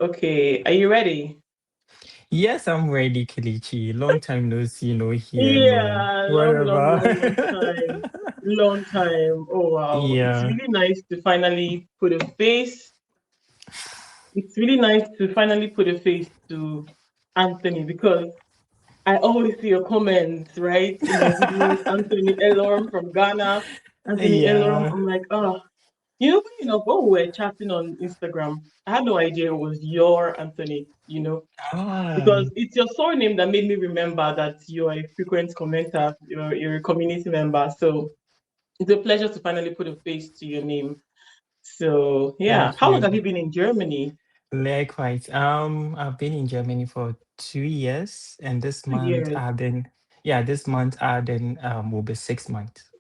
Okay, are you ready? Yes, I'm ready, Kelechi. Long time no see, no hear, no Yeah, long, long, whatever. long, long time. Long time. Oh wow. It's Yeah. really nice to finally put a face. It's really nice to finally put a face to Anthony because I always see your comments, right? In your videos, Anthony Elorm from Ghana. Anthony Elorm. Yeah. I'm like, oh, you know, funny enough, when we were chatting on Instagram, I had no idea it was your Anthony, because Oh, it's your surname that made me remember that you're a frequent commenter, you're a community member. So it's a pleasure to finally put a face to your name. So yeah, thank how long have you. you been in Germany? Likewise. I've been in Germany for 2 years, and this Two month years. I've been, yeah, this month I've been will be 6 months.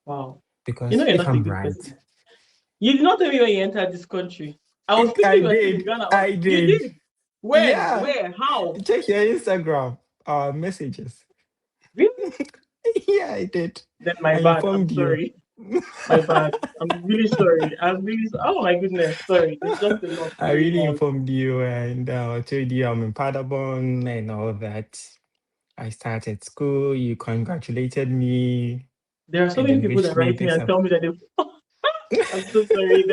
Wow. You know Because you're if not a I'm good right, person. You did not tell me when you entered this country. I was thinking I you were still in did, Ghana. I You did. did. When? Yeah. Where? How? Check your Instagram messages. Really? Yeah, I did. Then my I bad. I'm informed you. sorry. My bad. I'm really sorry. Oh my goodness. Sorry. It's just a lot I going really on. informed you and told you I'm in Paderborn and all that. I started school. You congratulated me, There are so and many then people wished that me write me this and up. tell me that they. I'm so sorry.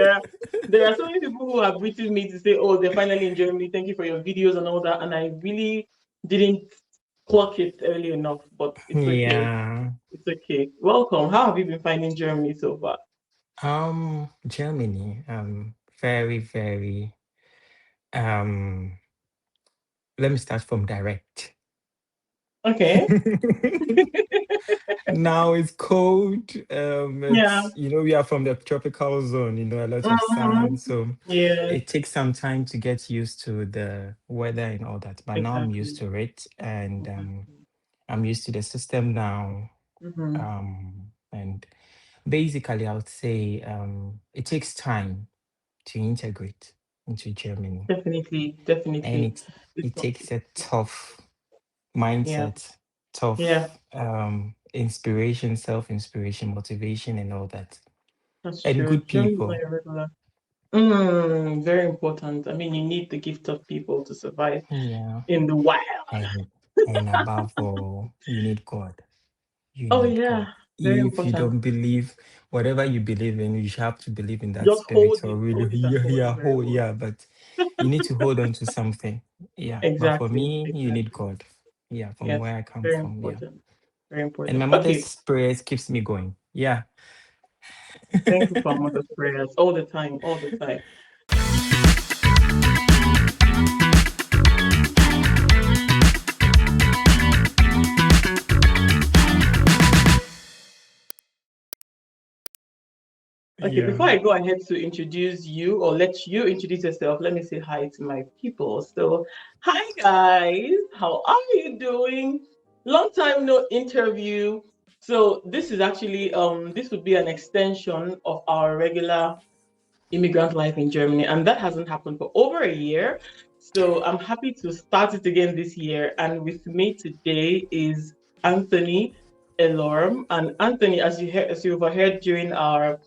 There are so many people who have written me to say, "Oh, they're finally in Germany. Thank you for your videos and all that." And I really didn't clock it early enough, but it's okay. Yeah. It's okay. Welcome. How have you been finding Germany so far? Germany. Very, very. Um, Let me start from direct. Okay. Now it's cold. Yeah. We are from the tropical zone. A lot of sun, Mhm. so Yes. it takes some time to get used to the weather and all that. But now I'm used Exactly. to it, and Exactly. I'm used to the system now. Hmm. And basically, I would say it takes time to integrate into Germany, Definitely. and Definitely. It's it not. takes a tough Yeah. mindset, Yeah. tough inspiration, self-inspiration, motivation, and all that. That's And true. good Germany is not people. irregular. Very important. I mean, you need the gift of people to survive Yeah. in the wild. And and above all, you need God. You Oh need God. yeah, very If you important. don't believe, whatever you believe in, you should have to believe in that Just spirit or really, hold it and yeah, hold it yeah, very well. yeah. But you need to hold on to something. Yeah. But for Exactly, me, you need exactly. God. Yeah, from Yes, where I come very from. Yeah. important. Very And my important. Okay, mother's prayers keeps me going. Yeah. thankful for our mother's prayers all the time, all the time. Okay, before Yeah. I go ahead to introduce you or let you introduce yourself, let me say hi to my people. So, hi guys, how are you doing? Long time no interview. So this is actually this would be an extension of our regular immigrant life in Germany, and that hasn't happened for over a year. So I'm happy to start it again this year. And with me today is Anthony Elorm. And Anthony, as you overheard during our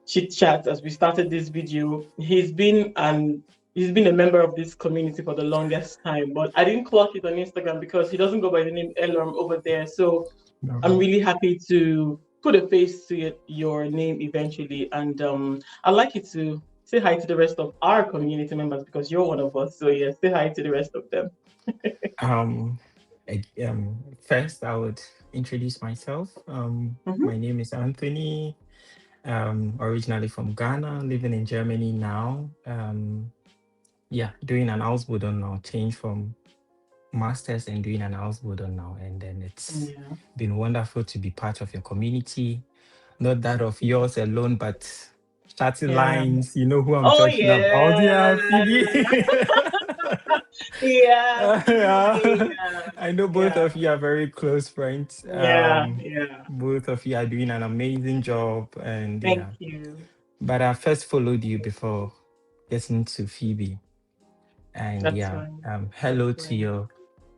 chit chat as we started this video, he's been a member of this community for the longest time. But I didn't clock it on Instagram because he doesn't go by the name Elorm over there. So I'm No. really happy to put a face to your name eventually. And I'd like you to say hi to the rest of our community members because you're one of us. So, yeah, say hi to the rest of them. Um, First, I would introduce myself. Hmm. My name is Anthony. Originally from Ghana, living in Germany now. Yeah, doing an Ausbildung now, change from masters and doing an Ausbildung now. And then it's Yeah. been wonderful to be part of your community, not that of yours alone, but chatting Yeah. lines. You know who I'm Oh, talking about? yeah. Yeah, Phoebe. Yeah. Yeah. Yeah. I know both Yeah. of you are very close friends. Yeah. Yeah. Both of you are doing an amazing job, and Thank yeah. you. But I first followed you before getting to Phoebe, and That's yeah. fine. That's Hello to fine. your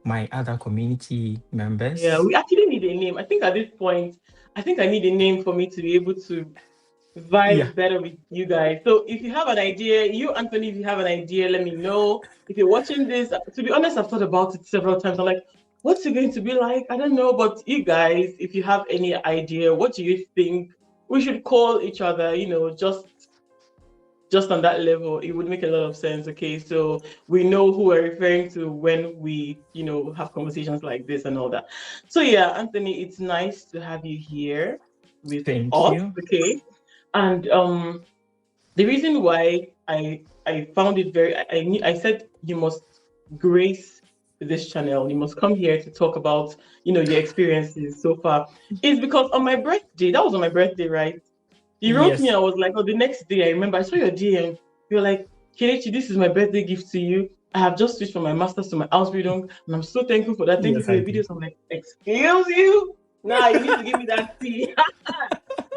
my other community Yeah, members. we actually need a name. I think at this point, I think I need a name for me to be able to Yeah. vibe better with you guys. So if you have an idea, you Anthony, if you have an idea, let me know. If you're watching this, to be honest, I've thought about it several times. I'm like, what's it going to be like? I don't know. But you guys, if you have any idea, what do you think we should call each other? Just on that level, it would make a lot of sense. Okay, so we know who we're referring to when we, have conversations like this and all that. So yeah, Anthony, it's nice to have you here with Thank us. you. Okay, and the reason why I found it very I said you must grace this channel. You must come here to talk about your experiences so far. Is because on my birthday, that was on my birthday, right? You wrote me. Yes. I was like, oh, the next day I remember I saw your DM. You were like, Kelechi, this is my birthday gift to you. I have just switched from my master's to my Ausbildung, and I'm so thankful for that. Thank you Yes, for I your did. videos. I'm like, excuse you? Nah, you need to give me that tea.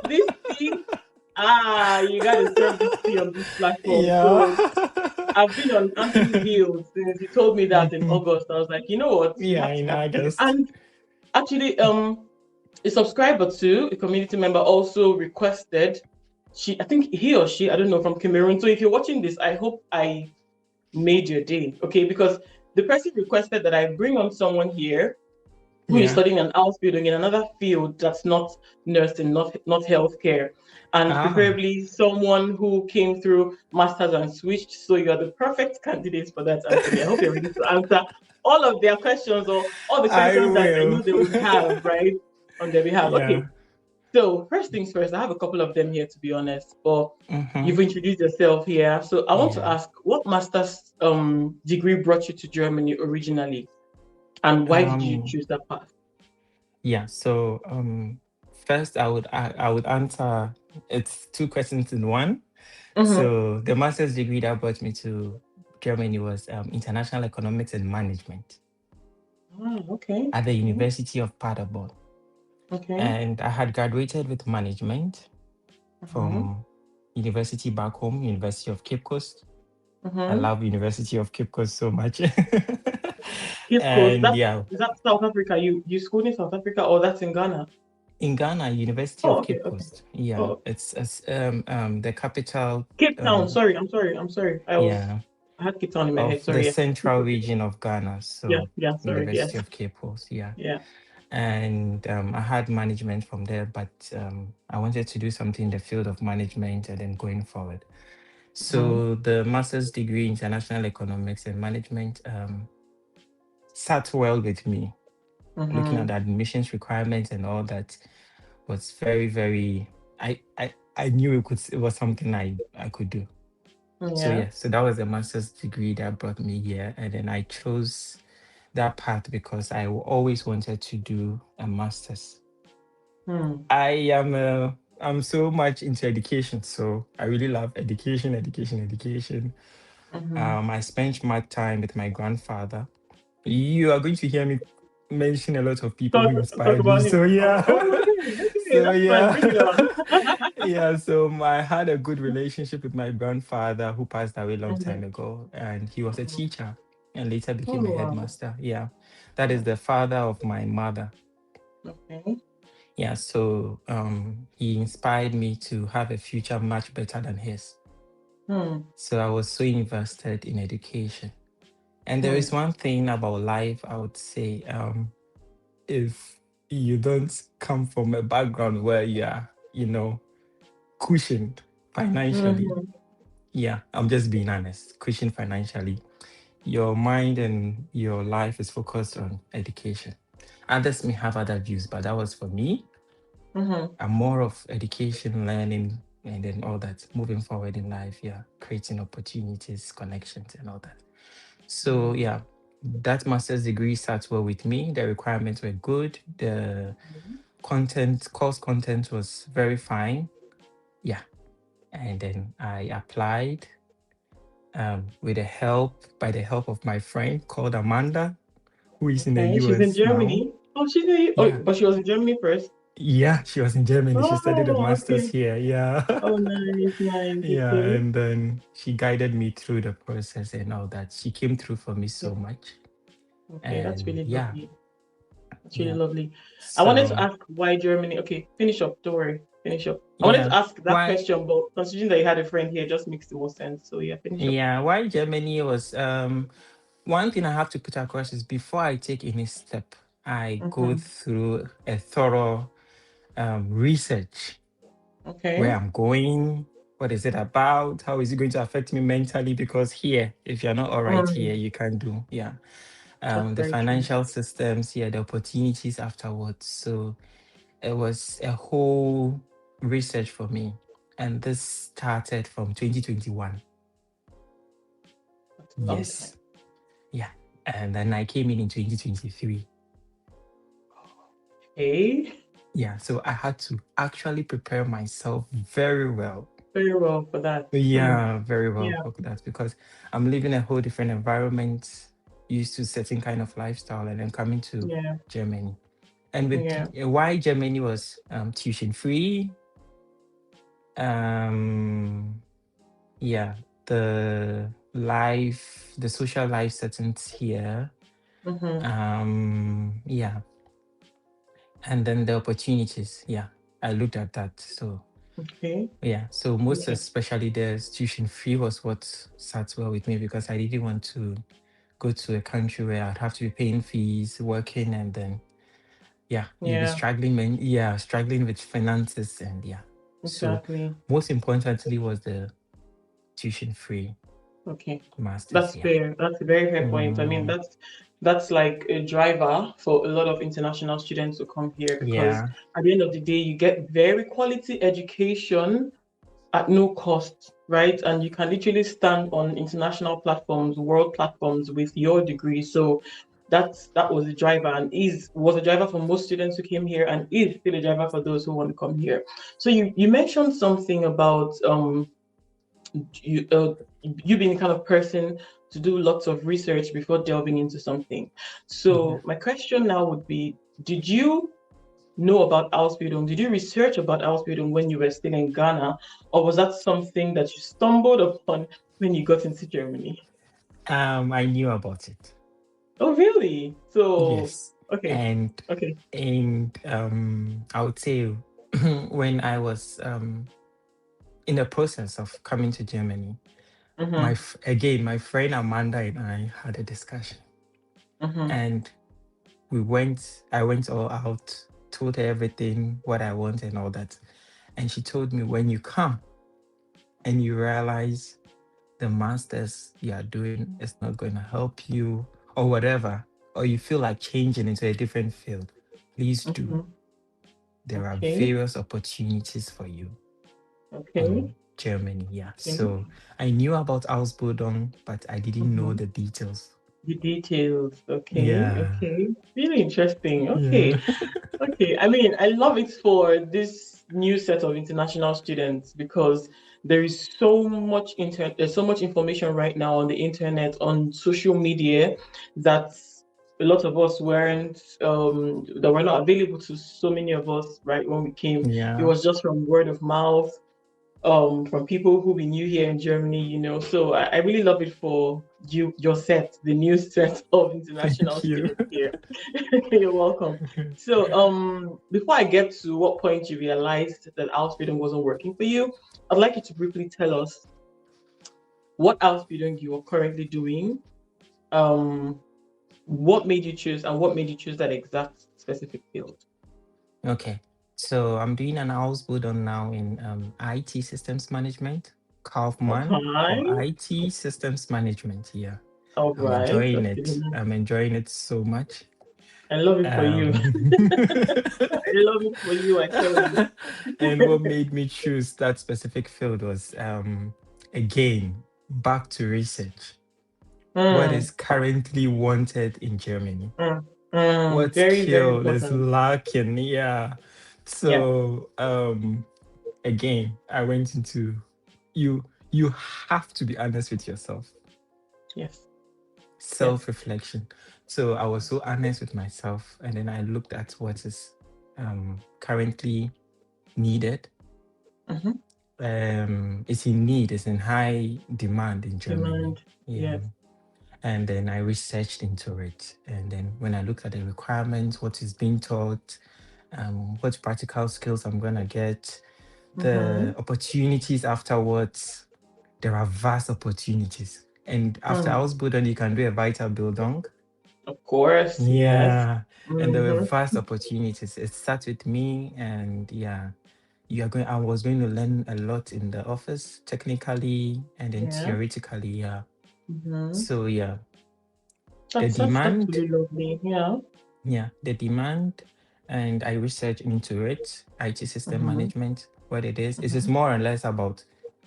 This tea, you got to serve this tea on this platform. Yeah. So I've been on Anthony's heels since he told me that in Mhm. August. I was like, you know what? We Yeah, have to in have you. August. And actually, a subscriber too, a community member also requested. I think he or she, I don't know, from Cameroon. So if you're watching this, I hope I made your day, okay? Because the person requested that I bring on someone here who is Yeah. studying an Ausbildung in another field that's not nursing, not healthcare, and Ah, preferably someone who came through masters and switched. So you're the perfect candidate for that, Anthony. I hope you're ready to answer all of their questions or all the I questions that I will. know they would have, right, on their behalf. Yeah. Okay, so first things first, I have a couple of them here to be honest, but Mm-hmm. you've introduced yourself here. So I want to Yeah. ask, what master's degree brought you to Germany originally, and why did you Um, choose that path? yeah, so first I would answer, it's two questions in one. Mm-hmm. So the master's degree that brought me to Germany was international economics and management Oh, okay, at the okay, University of Paderborn. okay. And I had graduated with management Mm-hmm. from university back home, University of Cape Coast. I Mm-hmm. love University of Cape Coast so much. Cape Coast. And That's yeah, is that South Africa? You schooled in South Africa, or that's in Ghana? in Ghana, University Oh, of okay, Cape okay. Coast. Yeah, Oh, it's the capital. Cape Town. Um, Sorry, I'm sorry. yeah, I had Cape Town in my of head. the Sorry. Yeah. Cape central Coast. region of Ghana. Yeah, So yeah. Sorry. University Yes. of Cape Coast. Yeah, Yeah. and I had management from there, but I wanted to do something in the field of management and then going forward. Mm-hmm. So the master's degree in international economics and management sat well with me. Looking at Mm-hmm. the admissions requirements and all that was very, very. I knew it was something I could do. So Yeah. yeah, so that was the master's degree that brought me here, and then I chose that path because always wanted to do a master's. Hmm. I'm so much into education, so I really love education, education, education. Mm-hmm. I spent my time with my grandfather. You are going to hear me mention a lot of people who Talk inspired me. about So him. Oh, yeah, okay, okay. so That's fine. yeah, Bring it on. yeah. So I had a good relationship with my grandfather who passed away a long Mm-hmm. time ago, and he was a Mm-hmm. teacher and later Oh, became a wow. headmaster. Yeah, that is the father of my mother. Okay. Yeah, so he inspired me to have a future much better than his. Hmm. So I was so invested in education. And there is Hmm. one thing about life I would say, if you don't come from a background where you are, cushioned financially, Mm-hmm. yeah, I'm just being honest, cushioned financially, your mind and your life is focused on education. Others may have other views, but that was for me. Mm-hmm. I'm more of education, learning, and then all that, moving forward in life, yeah, creating opportunities, connections, and all that. So Mm-hmm. yeah, that master's degree sat well with me. The requirements were good. The course content was very fine. Yeah. And then I applied by the help of my friend called Amanda, who is in the Okay. She's in US now. Germany. Oh, she's in. Oh, Yeah. but she was in Germany first. Yeah, she was in Germany. She studied a Oh, master's okay. here. Yeah. Oh, nice, nice. Yeah. Okay. And then she guided me through the process and all that. She came through for me so Okay. much. Okay. That's And really yeah, lovely. That's really yeah. lovely. I wanted to So ask why Germany. Okay, finish up. Don't worry. Finish up. I wanted to Yeah. ask that Why? question, but considering that you had a friend here, just makes the most sense. So yeah, finish up. Yeah. Why Germany was one thing I have to put across is before I take any step, I go Mm-hmm. through a thorough research where Okay. I'm going, what is it about, how is it going to affect me mentally? Because here, if you're not all right here, Mm, you can't do, yeah. that's The very true. financial systems, yeah, the opportunities afterwards. So it was a whole research for me. And this started from 2021. That's a long time. Yes. Yeah. And then I came in 2023. Okay. Yeah. So I had to actually prepare myself very well. Very well for that. Mm. Yeah, very well Yeah. for that because I'm living a whole different environment, used to certain kind of lifestyle, and then coming to Yeah. Germany. And with Yeah. why Germany was tuition free, um, yeah, the social life settings here, Mm-hmm. yeah, and then the opportunities, yeah, I looked at that. So Okay. yeah, so most Okay. especially the tuition free was what sat well with me because I didn't want to go to a country where I'd have to be paying fees, working, and then yeah, you'll be Yeah. struggling, yeah, struggling with finances, and yeah. So Exactly. most importantly was the tuition free Okay. masters. That's Yeah. fair. That's a very fair point. I mean, Mm, that's like a driver for a lot of international students to come here because yeah. at the end of the day, you get very quality education at no cost, right? And you can literally stand on international platforms, world platforms with your degree. So that was a driver and is was a driver for most students who came here and is still a driver for those who want to come here. So you mentioned something about you you being the kind of person to do lots of research before delving into something. Yeah. So my question now would be, did you know about Ausbildung? Did you research about Ausbildung when you were still in Ghana, or was that something that you stumbled upon when you got into Germany? I knew about it. Oh, really? So, Yes. okay, And okay. I would say when I was in the process of coming to Germany, Mm-hmm, again my friend Amanda and I had a discussion, mm-hmm, and I went all out, told her everything what I want and all that, and she told me when you come and you realize the masters you are doing is not going to help you or whatever, or you feel like changing into a different field, please do. mm-hmm. There are Okay, various opportunities for you okay, in Germany. Yeah. okay. So I knew about Ausbildung, but I didn't know Mm-hmm. the details. The details. Okay, Yeah. okay. Really interesting. Yeah. Okay. Okay, I mean, I love it for this new set of international students because there is there's so much information right now on the internet, on social media that a lot of us weren't that were not available to so many of us right when we came. It Yeah. was just from word of mouth, from people who we knew here in Germany, you know. So I really love it for your set, the new set of international Thank you. students here. You're welcome. So before I get to what point you realized that Ausbildung wasn't working for you, I'd like you to briefly tell us what Ausbildung you are currently doing, um, what made you choose and what made you choose that exact specific field. Okay. So I'm doing an Ausbildung now in IT systems management, Kaufman for Okay. IT systems management. Yeah. All I'm right. enjoying Okay. it. I'm enjoying it so much. I love it for you. Um, I love it for you, I tell you. and what made me choose that specific field was again back to research. What Mm, is currently wanted in Germany? mm, mm. What Very, very skill is important. lacking? Yeah. Yeah. So again, I went into you you have to be honest with yourself. Yes. Yes. Self-reflection. So I was so honest with myself, and then I looked at what is currently needed. Mm-hmm. It's in need, it's in high demand in Germany. Demand. Yeah. Yes. And then I researched into it. And then when I looked at the requirements, what is being taught, what practical skills I'm gonna get, the Mm-hmm. opportunities afterwards, there are vast opportunities. And after Mm. Ausbildung, you can do a Weiterbildung. Of course, yes. Yeah. And there were Mm-hmm. vast opportunities. It started with me, and yeah, I was going to learn a lot in the office, technically and then Yeah. theoretically, yeah. Mm-hmm. So yeah, the That's demand, really lovely. Yeah. yeah, the demand, and I researched into it, IT system Mm-hmm. management, what it is. It is Mm-hmm. more or less about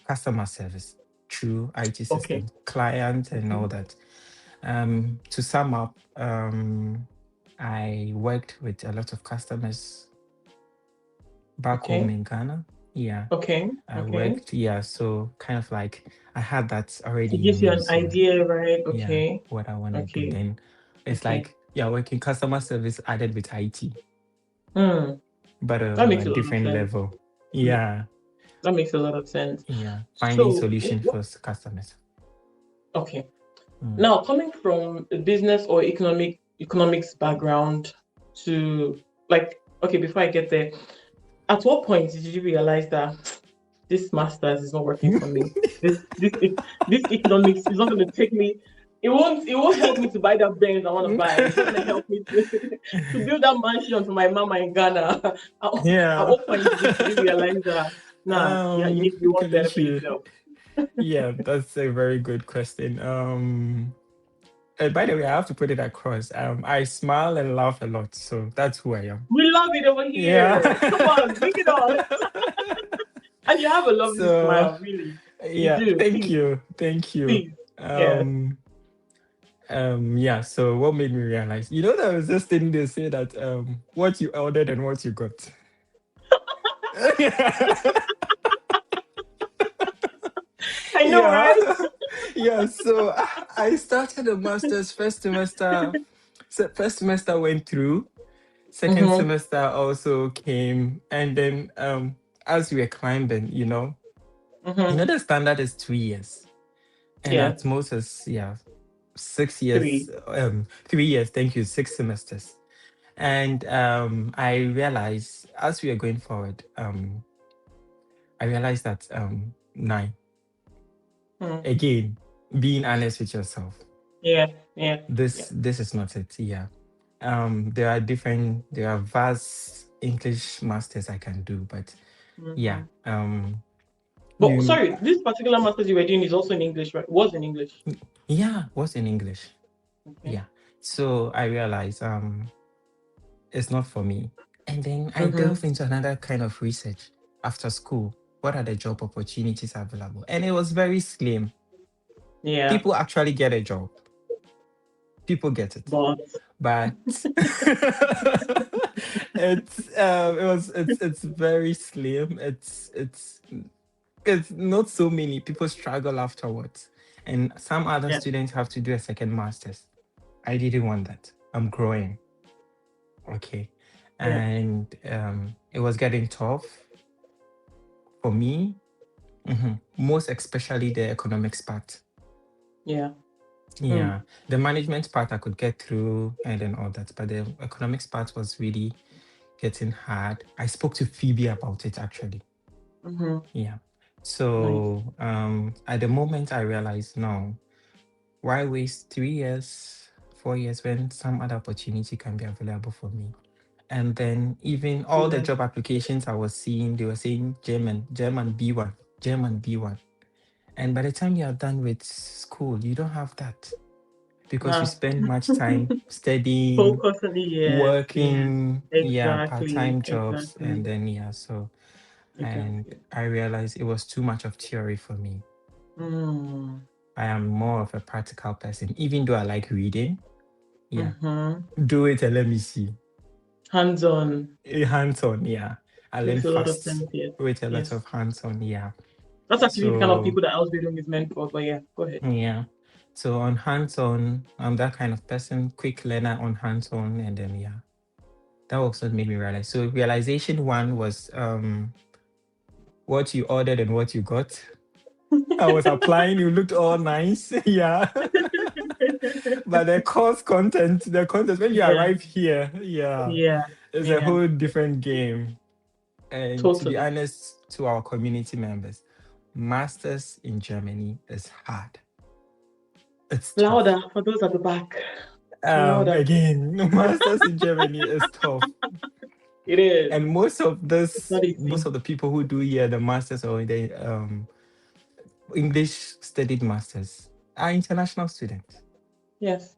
customer service through IT Okay. system, client and Okay. all that. To sum up, I worked with a lot of customers back home Okay. in Ghana. Yeah, Okay. I Okay. worked. Yeah, so kind of like I had that already It in gives you me. an So idea, right? yeah, Okay. what I want to do Okay. then. It's Okay. like, yeah, working customer service added with IT, Hmm. but That on a makes a lot of different sense. level. Yeah. Yeah, That makes a lot of sense. yeah, finding So, solution for customers. okay. Mm. Now, coming from a business or economics background to like, okay, before I get there, at what point did you realize that this masters is not working for me? This economics is not going to take me. It won't help me to buy that Benz I want to buy. It's not going to help me to build that mansion for my mama in Ghana. At Yeah. what point did you realize that? Nah, yeah, you need to be one better for Kalishi. yourself. Yeah, that's a very good question. By the way, I have to put it across. I smile and laugh a lot, so that's who I am. We love it over Yeah. here. Come on, bring it on. And you have a lovely So smile, really. You yeah, do. thank Please, you. Thank you. please. Yes. Um yeah, so what made me realize, there was this thing they say that what you ordered and what you got. I know, Yeah. right? Yeah, so I started a master's first semester. First semester went through. Second Mm-hmm. semester also came, and then as we were climbing, Mm-hmm. the standard is 2 years, and Yeah. at most is, yeah, 6 years, Three. 3 years. Thank you, 6 semesters. And I realized as we are going forward, I realized that nine, Mm. again, being honest with yourself, Yeah. Yeah. Yeah. this is not it. Yeah. There are vast English masters I can do, but yeah, Mm-hmm. But you sorry, this particular master's you were doing is also in English, right? Was in English. yeah, what's in English? Okay. Yeah. So I realized it's not for me. And then I Mm-hmm. delved into another kind of research after school. What are the job opportunities available? And it was very slim. Yeah. People actually get a job. People get it. But But it's very slim. It's not so many. People struggle afterwards. And some other yeah. students have to do a second master's. I didn't want that. I'm growing. Okay. Yeah. And it was getting tough for me. Most especially the economics part. Yeah. Mm. Yeah. The management part I could get through and then all that. But the economics part was really getting hard. I spoke to Phoebe about it actually. Mm-hmm. Yeah. Nice. So at the moment I realized no, why waste 3 years, 4 years when some other opportunity can be available for me? And then even all the Brilliant. job applications I was seeing, they were saying German, German B1, German B1. And by the time you are done with school, you don't have that because you Nah. spend much time studying, Focus on the yes. Yes. working, yeah, Exactly. part-time jobs, and Exactly. then yeah, so and Exactly. I realized it was too much of theory for me. Mm. I am more of a practical person, even though I like reading. Yeah, Mm-hmm. do it and let me see. Hands-on Hands-on, yeah. I learn makes a lot of fast sense. Yes. with a lot Yes. of hands-on, yeah. That's actually the kind of So people that Ausbildung is meant for. But yeah, go ahead. yeah. So on hands-on, I'm that kind of person, quick learner on hands-on, and then yeah, that also made me realize. So realization one was what you ordered and what you got. I was applying, you looked all nice, yeah. But the content when you yeah. arrive here, yeah, Yeah. it's a Yeah. whole different game. And to be Totally. honest, to our community members, masters in Germany is hard. It's Louder tough. for those at the back. Louder. Again, masters in Germany is tough. It is. And It's not most easy. of the people who do here the masters or the English studied masters are international students. Yes.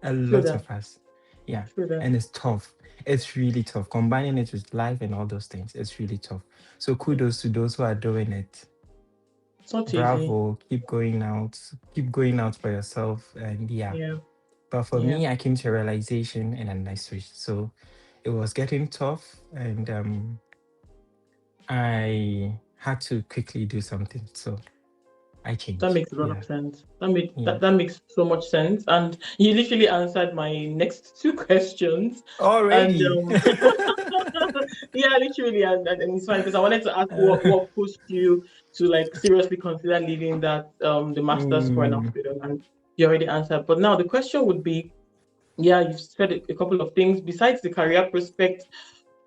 A True lot that. of us. Yeah. True that. And it's tough. It's really tough. Combining it with life and all those things, it's really tough. So kudos to those who are doing it. It's not easy. Bravo. Keep going out. Keep going out for yourself. And yeah. Yeah. But for Yeah. me, I came to a realization and then I switched. So it was getting tough and I had to quickly do something. So I That changed. makes a lot Yeah. of sense. That, Yeah. that makes so much sense. And you literally answered my next two questions. And Already. yeah, literally, and it's fine because I wanted to ask what pushed you to like seriously consider leaving that the masters for an Mm, hospital, and you already answered. But now the question would be, yeah, you've said a couple of things besides the career prospect.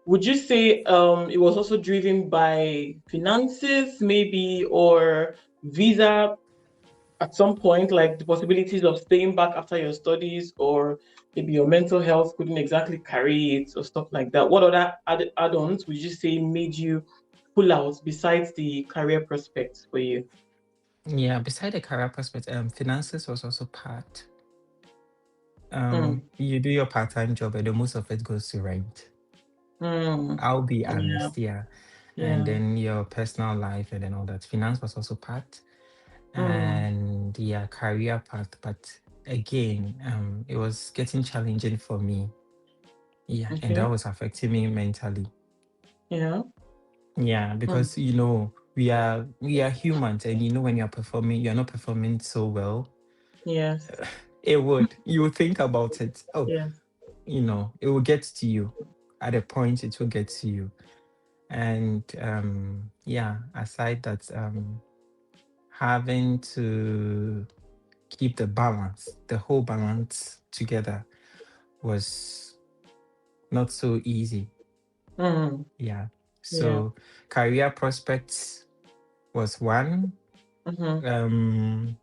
Would you say it was also driven by finances, maybe, or visa at some point, like the possibilities of staying back after your studies, or maybe your mental health couldn't exactly carry it, or stuff like that? What other add-ons would you say made you pull out besides the career prospects for you? yeah, beside the career prospect, finances was also part. Mm, You do your part-time job and the most of it goes to rent. mm, I'll be yeah, honest, yeah. And yeah, then your personal life and then all that. Finance was also part. mm, And yeah, career part. But again, it was getting challenging for me. Yeah, and that okay, was affecting me mentally. yeah, Yeah, mm, because we are humans, and when you're not performing so well, yes, you would think about it. Oh, yes, it will get to you. At a point, it will get to you. And yeah, aside that, having to keep the whole balance together was not so easy. mm, Yeah. yeah, So career prospects was one. mm-hmm. Um,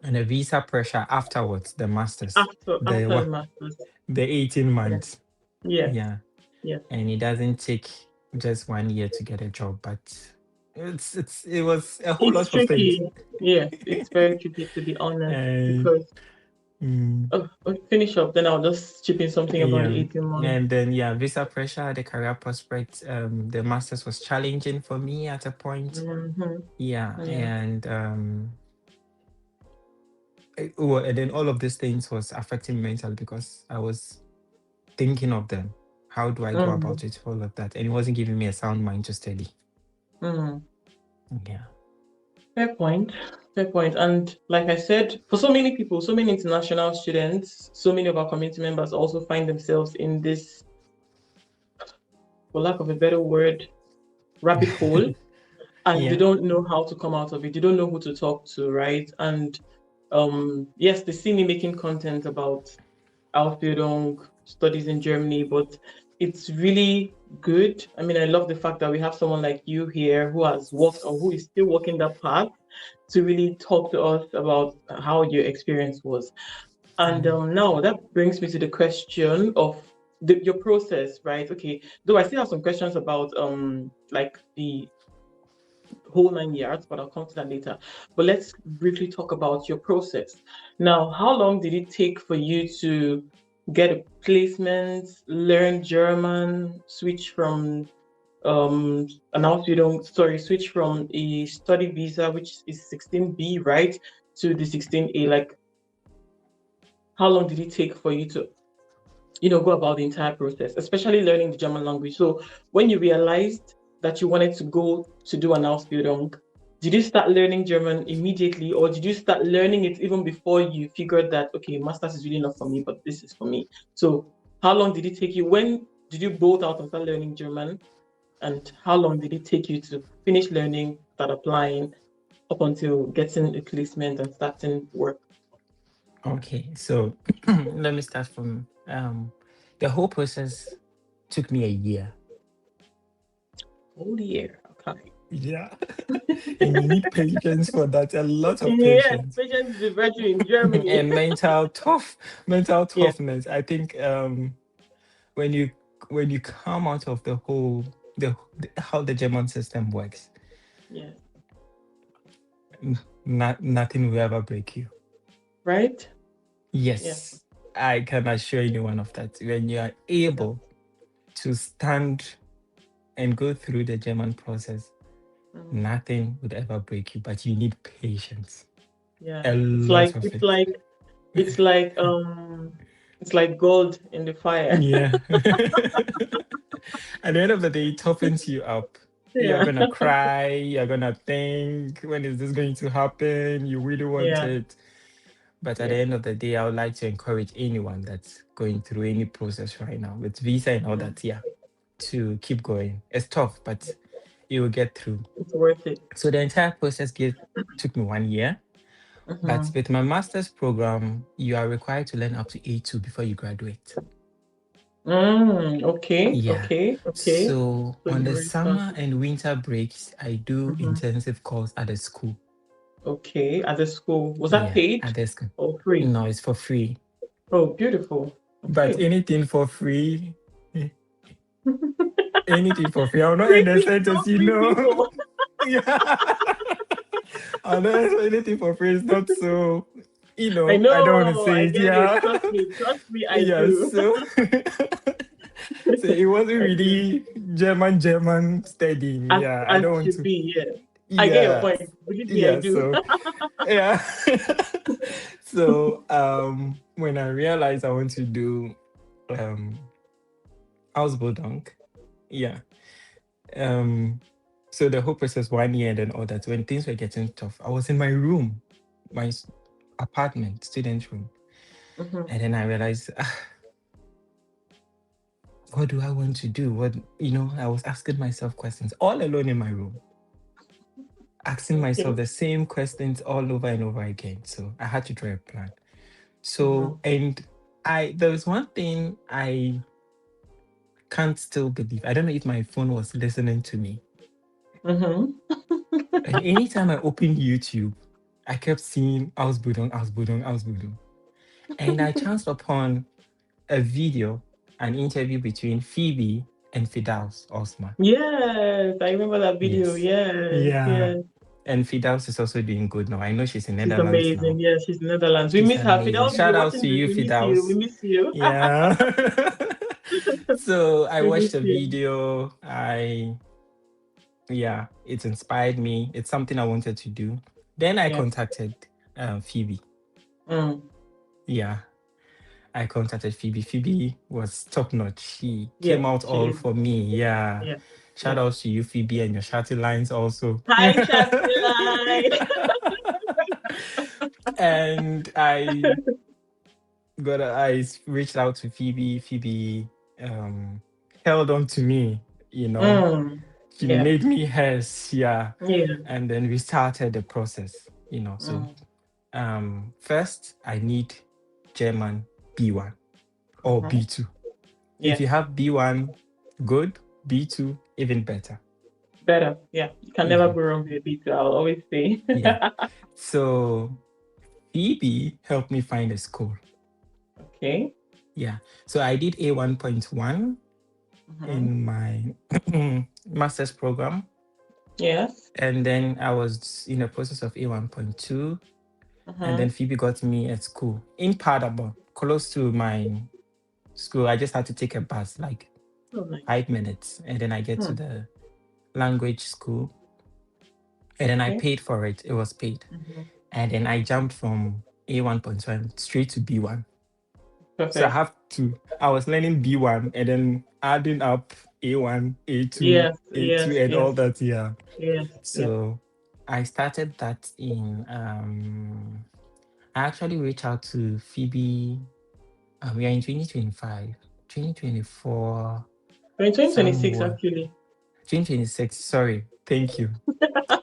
and the visa pressure afterwards, the masters, After the masters, the 18 yeah, months. yes, Yeah. yes. And it doesn't take just 1 year to get a job, but it was a whole It's lot of things. tricky. Yes, it's very tricky to be honest And because mm, finish up, then I'll just chip in something about the yeah. 18 months. And then yeah, visa pressure, the career prospect, the masters was challenging for me at a point. Mm-hmm. Yeah. Yeah. And and then all of these things was affecting me mentally because I was thinking of them. How do I go Mm-hmm. about it? All of that. And it wasn't giving me a sound mind to study. Mm-hmm. Yeah. Fair point. Fair point. And like I said, for so many people, so many international students, so many of our community members also find themselves in this, for lack of a better word, rabbit hole, and they Yeah. don't know how to come out of it. They don't know who to talk to, right? And yes, they see me making content about Ausbildung, studies in Germany, but it's really good. I mean, I love the fact that we have someone like you here who has walked or who is still walking that path to really talk to us about how your experience was. And Mm. now that brings me to the question of your process, right? Okay, though I still have some questions about like the whole 9 years, but I'll come to that later. But let's briefly talk about your process. Now, how long did it take for you to get a placement, learn German, switch from an Ausbildung, sorry, switch from a study visa, which is 16B, right, to the 16A? Like, how long did it take for you to go about the entire process, especially learning the German language? So when you realized that you wanted to go to do an Ausbildung, did you start learning German immediately, or did you start learning it even before you figured that, okay, masters is really not for me, but this is for me? So how long did it take you? When did you bolt out and start learning German? And how long did it take you to finish learning, start applying, up until getting a placement and starting work? Okay. So let me start from the whole process took me a year. Whole year. time. Yeah. And you need patience for that, a lot of Yes, patience. patience is a virtue in Germany. And mental Yes, toughness. I think when you when you come out of the whole the how the German system works, yes, nothing will ever break you. right? Yes, Yes, I can assure anyone of that. When you are yeah, able to stand and go through the German process, mm, nothing would ever break you, but you need patience. yeah. A It's lot like of it's it. like it's like it's like gold in the fire. Yeah. At the end of the day, it toughens you up. You're Yeah, gonna cry, you're gonna think, when is this going to happen? You really want yeah, it. But at the yeah. end of the day, I would like to encourage anyone that's going through any process right now with visa and all Mm. that, yeah, to keep going. It's tough, but you will get through. It's worth it. So the entire process took me 1 year. But Mm-hmm. with my master's program, you are required to learn up to A2 before you graduate. Okay, Yeah. okay, okay. So So on you the already summer started. and winter breaks, I do Mm-hmm. intensive course at the school. Okay, at the school. Was that Yeah, paid at the school. or free? No, it's for free. Oh, beautiful. But Okay. anything for free, anything for free. I'll not Free end the people sentence, don't free people. Yeah. I'll not end anything for free. It's not so, I I don't want to know, say I it. get it. Yeah. Trust me, I Yeah, do. so so it wasn't I do. really German studying. As Yeah, I as don't want should to. be, yeah. I get your Yeah, point. Believe me, I yeah. do. So yeah. So when I realized I want to do um Ausbildung, yeah. Um so the whole process 1 year and then all that. When things were getting tough, I was in my room, my apartment, student room, Hmm. and then I realized, what do I want to do? I was asking myself questions all alone in my room, asking myself Okay. the same questions all over and over again. So I had to draw a plan. So, Hmm. and there was one thing I can't still believe. I don't know if my phone was listening to me. Hmm. And anytime I opened YouTube, I kept seeing Ausbildung, Ausbildung, Ausbildung. And I chanced upon a video, an interview between Phoebe and Fidaus Osman. Yes, I remember that video. Yes. Yes, Yeah. yes. And Fidaus is also doing good now. I know she's in She's Netherlands amazing. now. Yes, she's in Netherlands. We She's miss her. amazing. Fidel's, if Shout you're outs watching to this, you, we miss you. We Fidaus. miss you. Yeah. So I We watched miss the you. video. Yeah, it inspired me. It's something I wanted to do. Then I Yes. contacted Phoebe. Mm. Yeah, I contacted Phoebe. Phoebe was top notch. She Yes, came out she all is. for me. Yeah. Yes. Shout Yes. outs to you, Phoebe, and your shouty lines also. Hi, Chatty. And I reached out to Phoebe. Phoebe um held on to me, you know. Mm. She Yeah. made me hers, yeah. Yeah. And then we started the process. So Mm. first I need German B1 or Mm-hmm. B2. If you Yes. have B1, good, B2, even better. Better. Yeah. You can never Yeah, go wrong with a beat. I'll always say. yeah. So Phoebe helped me find a school. Okay. Yeah. So I did A1.1 Mm-hmm. in my master's program. Yes. And then I was in the process of A1.2. And then Mm-hmm. Phoebe got me at school in Paderborn, close to my school. I just had to take a bus, like Oh, nice. 5 minutes. And then I get to Hmm. the language school. And then I Okay. paid for it. It was paid. Mm-hmm. And then I jumped from A1.1 straight to B1. So Perfect. I was learning B1 and then adding up A1, A2, Yes. A2, Yes. and all Yes. that. Yeah. Yes. Yes. So I started that I actually reached out to Phoebe. We are in 2025, 2024, We're in 2026, somewhere. actually. 2026. Sorry. Thank you.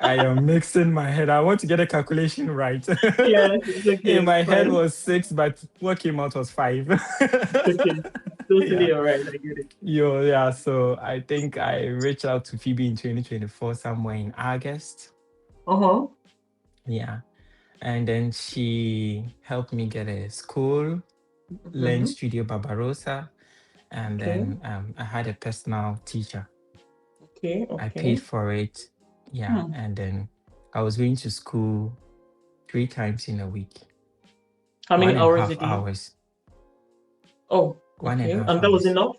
I am mixing my head. I want to get a calculation right. Yes, it's okay. In It's my head fine. was 6, but what came out was 5. It's okay. It's Yeah. totally all right. I get it. Yeah. So I think I reached out to Phoebe in 2024, somewhere in August. Uh-huh. Yeah. And then she helped me get a school, learn Mm-hmm. Studio Barbarossa. And Okay. then I had a personal teacher. Okay. I paid Okay. for it. Yeah. Hmm. And then I was going to school 3 times in a week, How one many and a hours a half day? hours, Oh, one and a okay. half And that was hours. enough?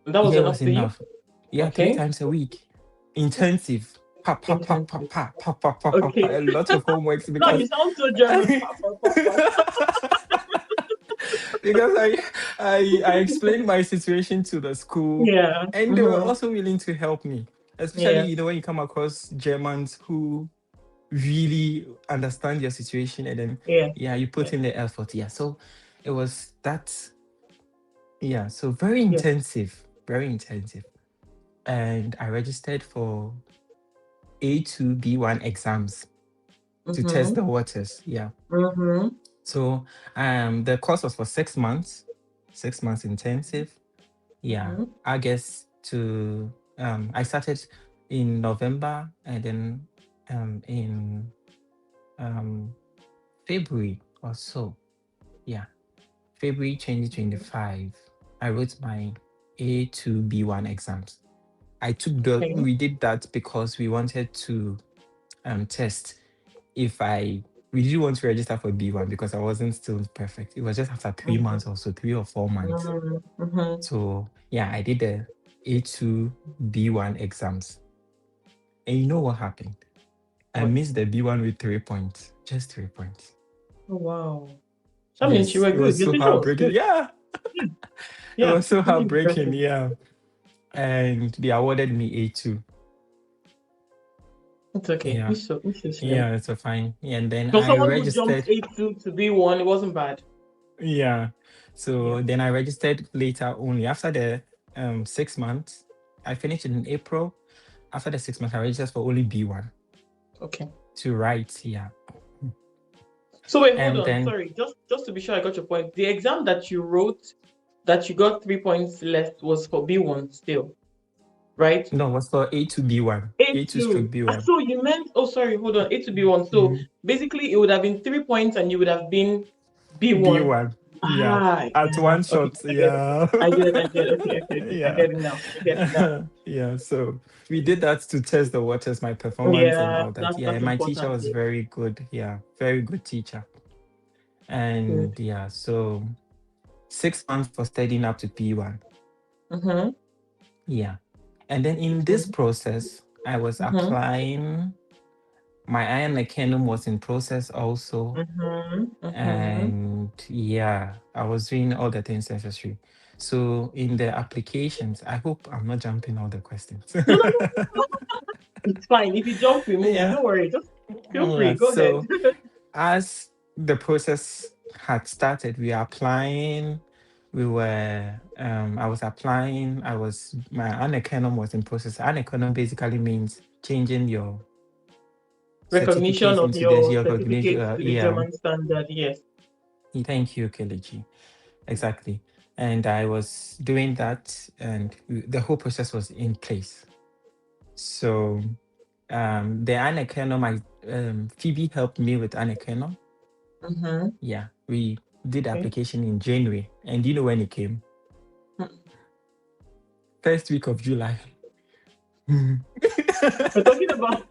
And that was Yeah, it was enough for you? enough. Yeah, three Okay. times a week. Intensive. Pa, pa, pa, pa, Intensive. pa, pa, pa, pa, pa, pa. Okay. A lot of homeworks Now you because sound so German. Pa, pa, pa, pa. because I explained my situation to the school, Yeah. and they were Mm-hmm. also willing to help me. Especially, Yes. when you come across Germans who really understand your situation, and then Yes. yeah, you put Yes. in the effort. Yeah, so it was that. Yeah, so very Yes. intensive, very intensive. And I registered for A2 B1 exams to test Mm-hmm. the waters. Yeah. Mm-hmm. So the course was for 6 months, 6 months intensive. Yeah. Mm-hmm. August to I started in November, and then in um February or so. Yeah. February 2025, I wrote my A2 B1 exams. Okay. We did that because we wanted to test if we didn't want to register for B1 because I wasn't still perfect. It was just after 3 months or so, 3 or 4 months. Mm-hmm. Mm-hmm. So yeah, I did the A2 B1 exams. And you know what happened? I What? missed the B1 with 3 points, just 3 points. Oh, wow. That means you Yes, were it good. was Your so teacher was heartbreaking. good. Yeah, Yeah. it Yeah. was so Really heartbreaking. impressive. Yeah. And they awarded me A2. It's okay. Yeah. We so slow. Yeah, it's a fine. Yeah, and then For I someone who jumped registered. A2 to B1, it wasn't bad. Yeah. Yeah. So then I registered later only after the 6 months. I finished in April. After the 6 months, I registered for only B1 Okay. to write. Yeah. So wait, hold And on. then Sorry. Just to be sure I got your point. The exam that you wrote that you got 3 points less was for B1 still, right? no, it was for A to B1. A2 stroke A2. B1. So you meant, oh, sorry, hold on. A to B1. So Mm, basically, it would have been 3 points and you would have been B1. B1. Yeah. Ah, At yeah. one Okay, shot. I get it. Yeah. I get it. I get it. Okay, okay, okay. I Yeah. get it now. I get it now. Yeah. So we did that to test the waters, my performance and Yeah, all that. Yeah. that's And my teacher important. was Yeah. very good. Yeah. Very good teacher. Good. And yeah, so 6 months for studying up to P1. Mm-hmm. Yeah. And then in this Okay. process, I was Mm-hmm. applying. My iron Mecanum was in process also. Mm-hmm. Mm-hmm. And yeah, I was doing all the things necessary. So in the applications, I hope I'm not jumping all the questions. No, no, no, no. It's fine. If you jump, we move. Yeah. Don't worry. Just feel Yeah. free. Go ahead. So as the process had started, we are applying. I was applying. My Aneconom was in process. Aneconom basically means changing your Recognition certificate of into this your your recognition. certificates to the Yeah. German standard. Yes. Thank you, Kelechi. Exactly. And I was doing that, and the whole process was in place. So the Aneconom, Phoebe helped me with Aneconom. Mm-hmm. Yeah, we did the Okay. application in January. And do you know when it came? First week of July. We're talking about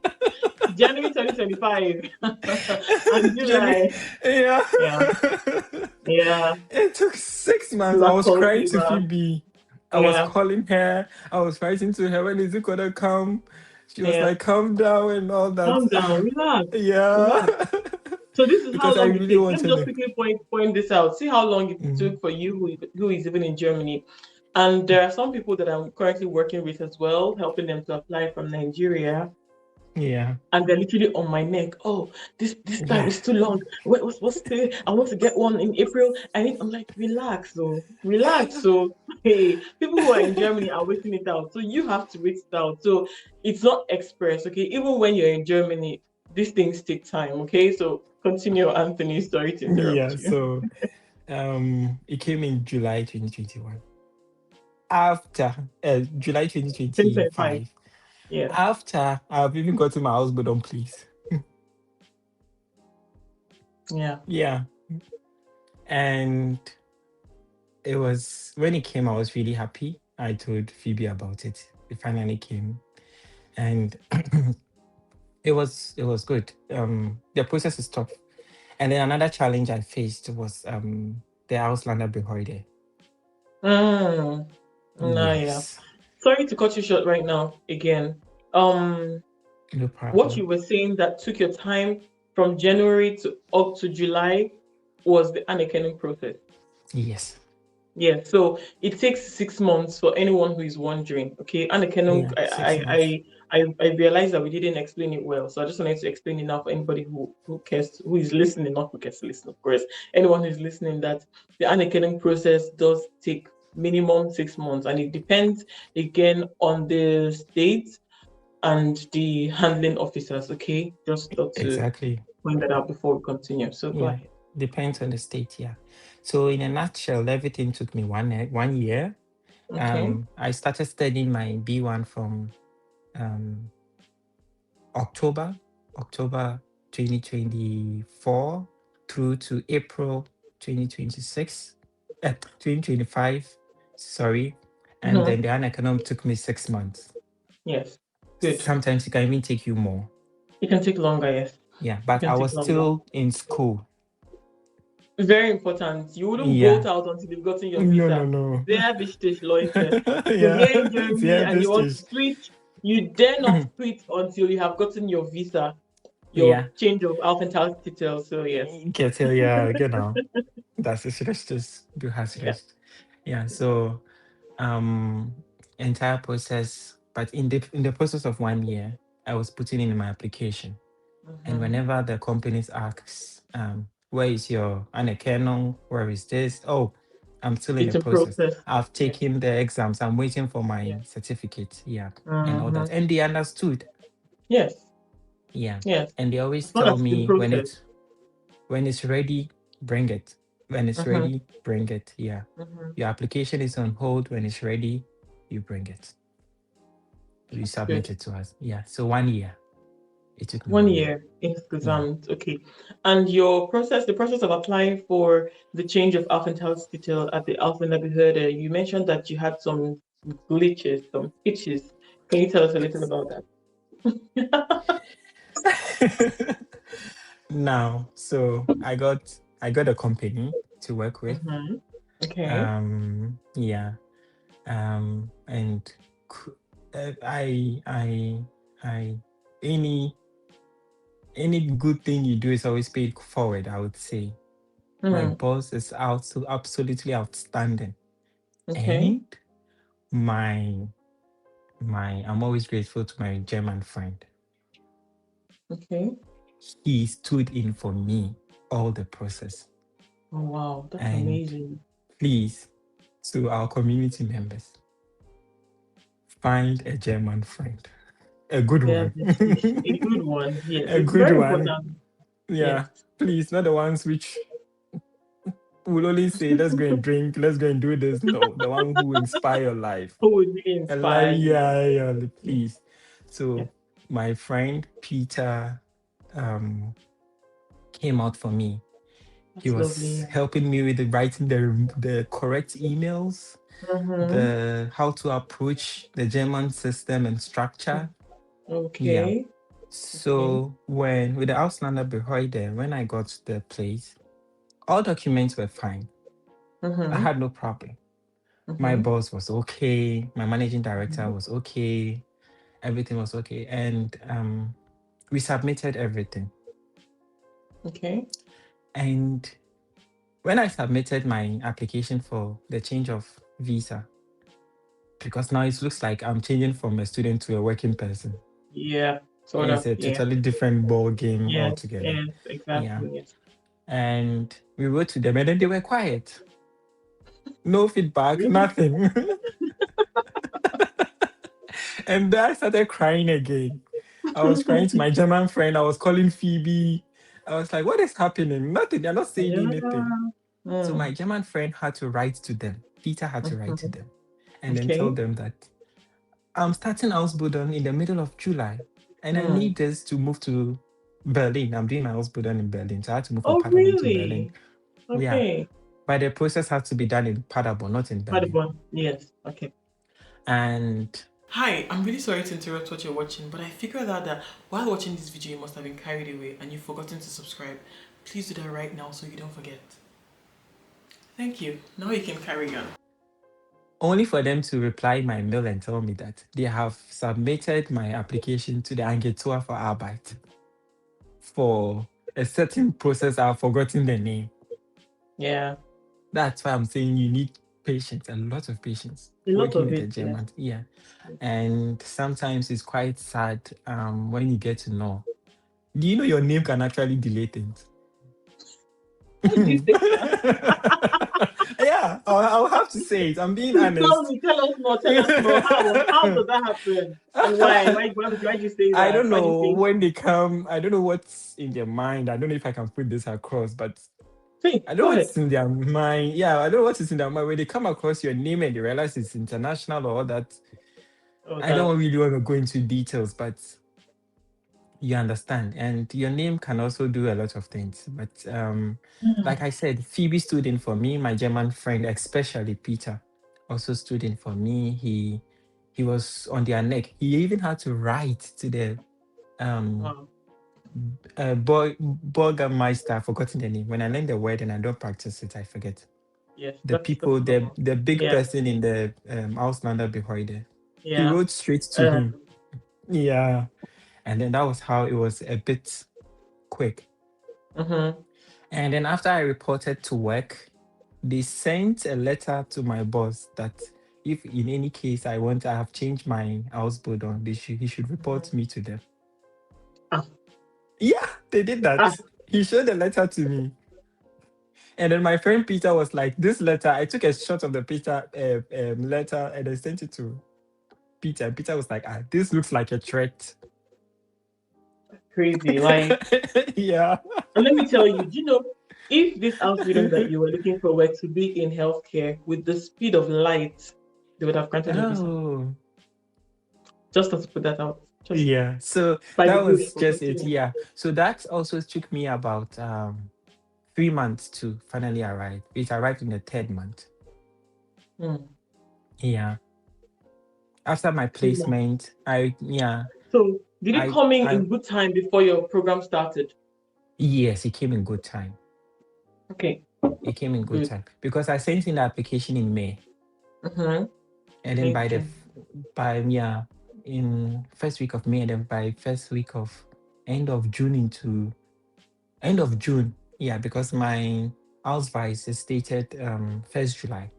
January 2025 and January. July. Yeah. Yeah. Yeah. It took 6 months. I Black was Hole crying to fever. Phoebe. I was Yeah. calling her. I was writing to her, when is it gonna come? She was Yeah. like, calm down and all that. Calm down. Relax. Yeah. Relax. So this is how Because I long it really takes. Let me wanted just to. quickly point this out. See how long it Mhm. took for you who is even in Germany. And there are some people that I'm currently working with as well, helping them to apply from Nigeria. Yeah. And they're literally on my neck. Oh, this time Yeah. is too long. What's the? I want to get one in April. I'm like, relax, so relax. So hey, people who are in Germany are waiting it out. So you have to wait it out. So it's not express, okay? Even when you're in Germany, these things take time, okay? So continue, Anthony. Sorry to interrupt Yeah. you. So it came in July 2021. after July 2025. 2025. Yeah. After I've even gotten my house on place. Yeah. Yeah. And it was when it came, I was really happy. I told Phoebe about it. It finally came. And it was good. The process is tough. And then another challenge I faced was the Auslander Behörde. Mm. No, yeah. Yes. Sorry to cut you short right now again. Um, No what problem. you were saying that took your time from January to up to July was the anerkennung process. Yes. Yeah, so it takes 6 months for anyone who is wondering. Okay, anerkennung, Yeah, 6 months. I realized that we didn't explain it well, so I just wanted to explain it now for anybody who cares, who is listening, not who cares to listen, of course. Anyone who's listening, that the anerkennung process does take minimum 6 months, and it depends again on the state and the handling officers. Okay, just thought to Exactly. point that out before we continue. So go Yeah. ahead. Depends on the state, yeah. So in a nutshell, everything took me 1 year. Okay. I started studying my B1 from um October, October 2024 through to April 2026, 2025, sorry. And Mm-hmm. then the economic took me 6 months. Yes. Good. Sometimes it can even take you more. It can take longer, yes. Yeah, It but can I take was longer. still in school. Very important. You wouldn't bolt Yeah. out until you've gotten your No, no, visa. no. Sehr wichtig, Leute. If you're Yeah, here in Germany yeah, and you this want to is. switch, you dare not quit until you have gotten your visa, your Yeah, change of Aufenthaltstitel. So yes. get it, yeah, genau. Das ist richtig. Du hast Yeah. recht. Yeah, so um entire process, but in the process of 1 year, I was putting in my application. And Mm-hmm. whenever the companies asks, where is your Anerkennung? Where is this? Oh, I'm still in the It's a process. process. I've Yes. taken the exams. I'm waiting for my Yes. certificate. Yeah. And all that. Mm-hmm. And they understood. Yes. Yeah. Yes. And they always As long tell as it's in me process. when it's ready, bring it. When it's Mm-hmm. ready, bring it. Yeah. Mm-hmm. Your application is on hold. When it's ready, you bring it. You That's submit good. it to us. Yeah. So 1 year. It took me One 1 year. year Yeah. insgesamt. Okay. And your process, the process of applying for the change of Aufenthaltstitel at the Ausländerbehörde, you mentioned that you had some glitches, some hitches. Can you tell us a little about that? Now, so I got a company to work with. Mm-hmm. Okay. Yeah. And c- I any good thing you do is always paid forward, I would say. My Mm. boss is also absolutely outstanding. Okay. And my I'm always grateful to my German friend. Okay. He stood in for me all the process. Oh wow, that's And amazing. please, to our community members, find a German friend, a good Sehr one, wichtig. A good one. Yes, a it's good very one. important. Yeah, Yes. please, not the ones which will only say, "Let's go and drink, let's go and do this." No, the one who inspire your life. Who would really A life, inspire you? yeah, yeah, Yes. please. So Yes. my friend Peter um came out for me. He That's lovely. was helping me with the writing the correct emails, Mm-hmm. the how to approach the German system and structure. Yeah. Okay. Okay. So when with the Ausländer Behörde, when I got to the place, all documents were fine. I Mm-hmm. had no problem. My Mm-hmm. boss was okay. My managing director Mm-hmm. was okay. Everything was okay, and we submitted everything. Okay. And when I submitted my application for the change of visa, because now it looks like I'm changing from a student to a working person. Yeah. Sort It's of. a Yeah. totally different ball game Yes. altogether. Yes. Yeah. Exactly. Yes. And we wrote to them and then they were quiet. No feedback, Really? nothing. And then I started crying again. I was crying to my German friend. I was calling Phoebe. I was like, what is happening? Nothing. They're not saying Yeah. anything. So my Mm. German friend had to write to them. Peter had to write to Mm-hmm. them. and then tell Okay. them that I'm starting Ausbildung in the middle of July, and I Hmm. need this to move to Berlin. I'm doing my Ausbildung in Berlin, so I had to move from Oh, Paderborn to Berlin. really? Yeah, Okay. but the process has to be done in Paderborn, not in Berlin. Padawan. Yes. Okay. And hi, I'm really sorry to interrupt what you're watching, but I figured out that while watching this video, you must have been carried away and you've forgotten to subscribe. Please do that right now so you don't forget. Thank you. Now you can carry on. Only for them to reply my mail and tell me that they have submitted my application to the Agentur for Arbeit for a certain process. I've forgotten the name. Yeah. That's why I'm saying you need patience, a lot of patience A lot working of with a it. Yes. German. Yeah. And sometimes it's quite sad when you get to know. Do you know your name can actually delay things? How do you say that? Yeah, I'll have to say it. I'm being Please tell honest. me. Tell us more. Tell us more. How? How does that happen? And why? Why do you say I that? don't Why do you know say? when they come. I don't know what's in their mind. I don't know if I can put this across, but Say. I don't know Go ahead. what's in their mind. Yeah, I don't know what is in their mind when they come across your name and they realize it's international or all that. Oh, I don't that. really want to go into details, but you understand. And your name can also do a lot of things. But like I said, Phoebe stood in for me, my German friend, especially Peter, also stood in for me. He was on their neck. He even had to write to the um Wow. Bürgermeister. I've forgotten the name. When I learn the word and I don't practice it, I forget. Yes. The That's people, the normal. the big Yeah. person in the Auslander Behörde. He Yeah. wrote straight to Uh, him. Yeah. And then that was how it was a bit quick. mm-hmm. And then after I reported to work, they sent a letter to my boss that if in any case I have changed my Ausbildung, he should report me to them. Ah, Yeah, they did ah, that. He showed the letter to me. And then my friend Peter was like, this letter, I took a shot of the Peter letter and I sent it to Peter. And Peter was like, this looks like a threat. crazy. Like, Yeah. and let me tell you, do you know, if this Ausbildung that you were looking for were to be in healthcare with the speed of light, they would have granted your visa. Oh. Just to put that out. Just Yeah, so by that the bush was for just it. continuing. Yeah, so that also took me about 3 months to finally arrive. It arrived in the third month. Hmm. Yeah, after my 3 months. placement, I yeah, So did it come I in good time before your program started? yes, it came in good time. Okay, It came in good good. time because I sent in the application in May, Mm-hmm. and then May, June. by yeah, in first week of May, and then by first week of end of June into end of June. Yeah, because my Ausweis is stated 1st July.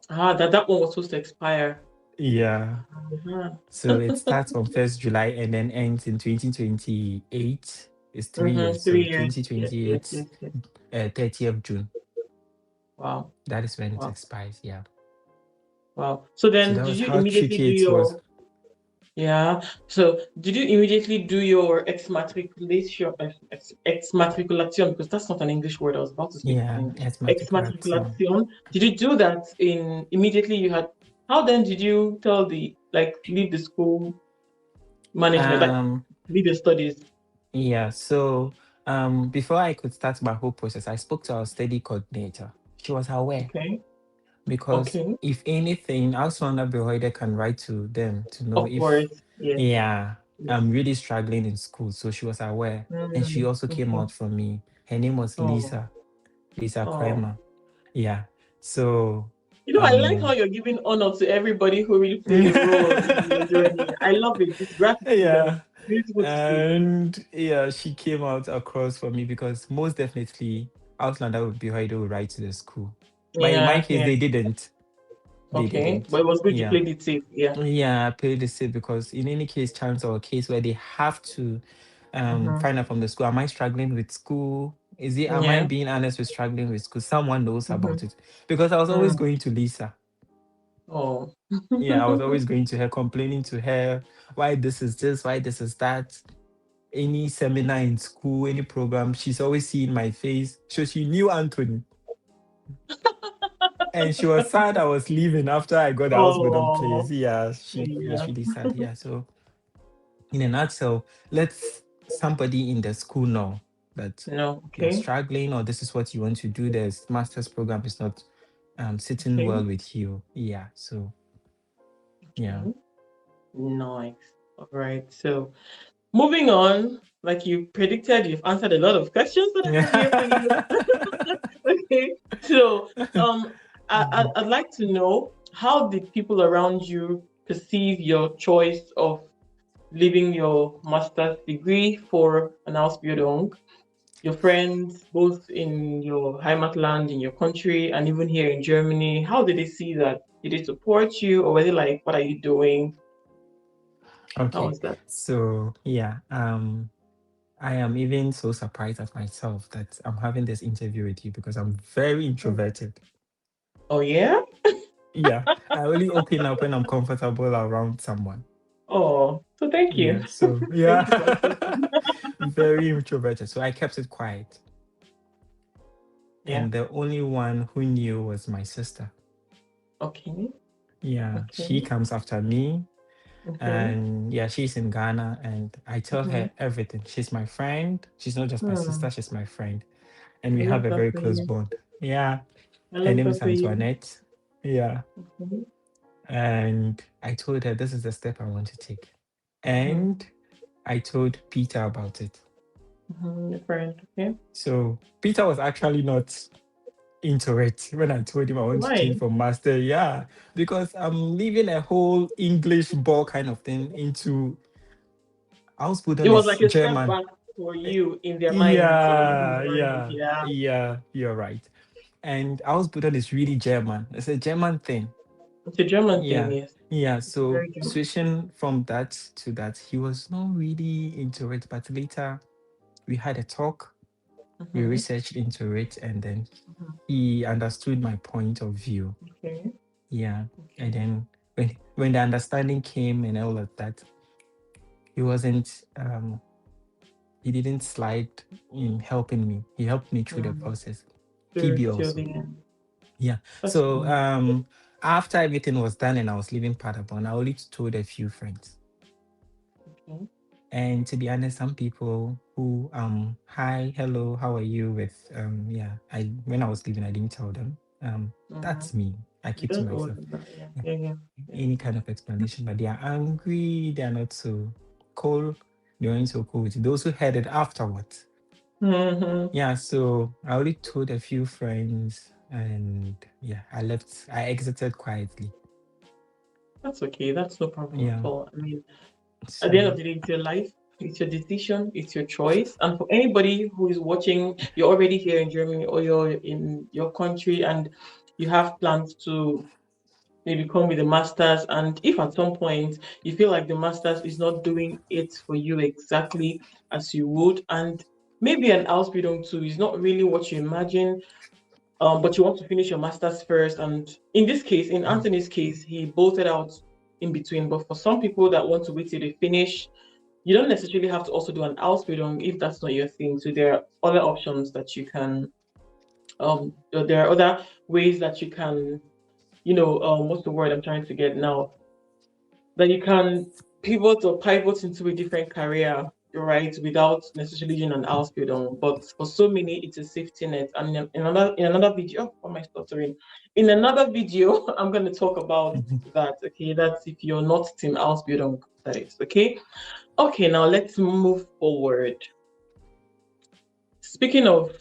That one was supposed to expire. Yeah. Uh-huh. So it starts from 1st July and then ends in 2028. It's 3 years. Mm-hmm. So 3 years. Yes, yes, 2028, yes, yes. 30th June. Wow. That is when it Wow. expires. Yeah. Wow. So So then that did was you how immediately tricky do it was. your yeah. So did you immediately do your exmatriculation exmatriculation because that's not an English word. I was about to speak it in Yeah. English. It's matriculation. Exmatriculation. Did you do that in immediately you had how then did you tell the like leave the school management, like Um, leave your studies? yeah. So before I could start my whole process, I spoke to our study coordinator. She was aware Okay. because Okay. if anything, Auslander Behörde can write to them to know Of if, course. Yes. yeah, Yes. I'm really struggling in school. So she was aware. And she also came Okay. out for me. Her name was Oh. Lisa Oh. Kramer. Yeah. So, You know, I like how um, you're giving honor to everybody who really played a role in your journey. I love it. It's gratitude and yeah. it's beautiful to see. And yeah, she came out across for me because most definitely Outlander would be how they would write to the school. But in my Yeah, case, yeah. they didn't. They Okay. But didn't. it was good you Yeah. played it safe. Yeah. Yeah, I played the safe because in any case, chance or case where they have to Mm-hmm. find out from the school, am I struggling with school? Am I Yeah. being honest with struggling with school? Someone knows Mm-hmm. about it. Because I was always Mm. going to Lisa. Oh. Yeah, I was always going to her, complaining to her why this, why this is that. Any seminar in school, any program, she's always seeing my face. So she knew Anthony. And she was sad I was leaving after I got the houseboat place. Oh, Yeah, she was yeah. really sad. Yeah. So in a nutshell, let somebody in the school know that No, you're okay, struggling or this is what you want to do. This master's program is not sitting okay, well with you. Yeah. So yeah. okay. Nice. All right. So moving on, like you predicted, you've answered a lot of questions that I have here for you. Okay. So I'd like to know, how did people around you perceive your choice of leaving your master's degree for an Ausbildung? Your friends, both in your Heimatland, in your country, and even here in Germany, how did they see that? Did they support you, or were they like, "What are you doing?" How Okay. was that? So yeah. I am even so surprised at myself that I'm having this interview with you because I'm very introverted. Oh yeah. Yeah, I only open up when I'm comfortable around someone. Oh, so thank you. Yeah, so Thank yeah, you for accepting. very introverted. So I kept it quiet. Yeah. And the only one who knew was my sister. Okay. Yeah, she Okay. comes after me. Okay. And yeah, she's in Ghana. And I tell Mm-hmm. her everything. She's my friend. She's not just my sister, Hmm. she's my friend. And I we have love a that very for close you. bond. Yeah, I her love name that is for you. Antoinette. Yeah. Mm-hmm. And I told her this is the step I want to take. Mm-hmm. And I told Peter about it. Mm-hmm. Your friend. Okay. So Peter was actually not into it when I told him I want to change Why? from master. Yeah, because I'm leaving a whole English ball kind of thing into It Ausbildung was is like a step German. back for Eh, you in their minds or in his Yeah, mind. yeah, Yeah. yeah, you're right. And Ausbildung is really German. It's a German thing. It's a German thing, Yeah, yes. yeah. It's a So very German. switching from that to that, he was not really into it. But later we had a talk, we Mm-hmm. researched into it, and then Mm-hmm. he understood my point of view. Okay. Yeah. And Okay. then when the understanding came and all of that, he wasn't he didn't slide in helping me. He helped me through the Mm. process. Through PB till also. the end. Yeah. That's So nice. after everything was done and I was leaving Paderborn, I only told a few friends. Okay. And to be honest, some people who hi, hello, how are you with yeah, I when I was leaving I didn't tell them. Mm-hmm. That's me. I You keep to don't owe myself. them that. Yeah. Yeah. Yeah. Yeah. Yeah. Any kind of explanation, but they are angry, they are not so cool, they aren't so cool with it. Those who heard it afterwards. Mm-hmm. Yeah, so I only told a few friends and yeah, I exited quietly. That's okay. That's no problem at Yeah. all. I mean, at the end So of the day, it's your life, it's your decision, it's your choice. And for anybody who is watching, you're already here in Germany or you're in your country and you have plans to maybe come with a master's. And if at some point you feel like the master's is not doing it for you exactly as you would, and maybe an Ausbildung too is not really what you imagine, but you want to finish your master's first. And in this case, in mm, Anthony's case, he bolted out in between. But for some people that want to wait till they finish, you don't necessarily have to also do an Ausbildung if that's not your thing. So there are other options that you can, there are other ways that you can, what's the word I'm trying to get now? That you can pivot or pivot into a different career, right, without necessarily doing an Ausbildung. But for so many, it's a safety net. And in another video, oh, am I stuttering? In another video, I'm going to talk about that. Okay, that's if you're not team Ausbildung, that is. Okay. Okay, now let's move forward. Speaking of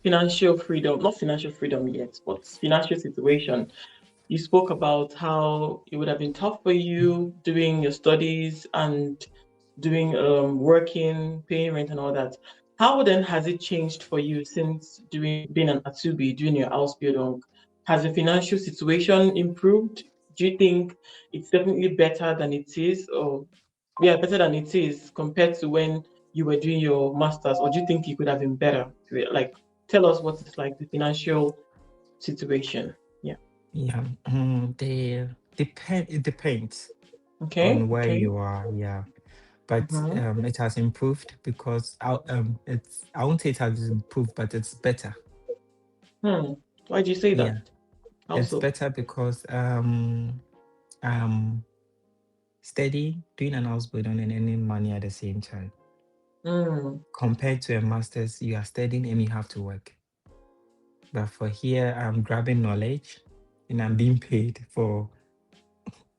financial freedom, not financial freedom yet, but financial situation, you spoke about how it would have been tough for you doing your studies and doing working, paying rent and all that. How then has it changed for you since doing being an Atubi, doing your Ausbildung? Has the financial situation improved? Do you think it's definitely better than it is, or yeah, better than it is compared to when you were doing your masters, or do you think it could have been better? Like, tell us what it's like the financial situation. Yeah. yeah, it depends Okay. on where Okay. you are, yeah. But Mm-hmm. it has improved because I won't say it has improved, but it's better. Hmm. Why do you say Yeah. that? How It's so? better because um steady doing an Ausbildung and earning money at the same time. Mm. Compared to a master's, you are studying and you have to work. But for here, I'm grabbing knowledge and I'm being paid for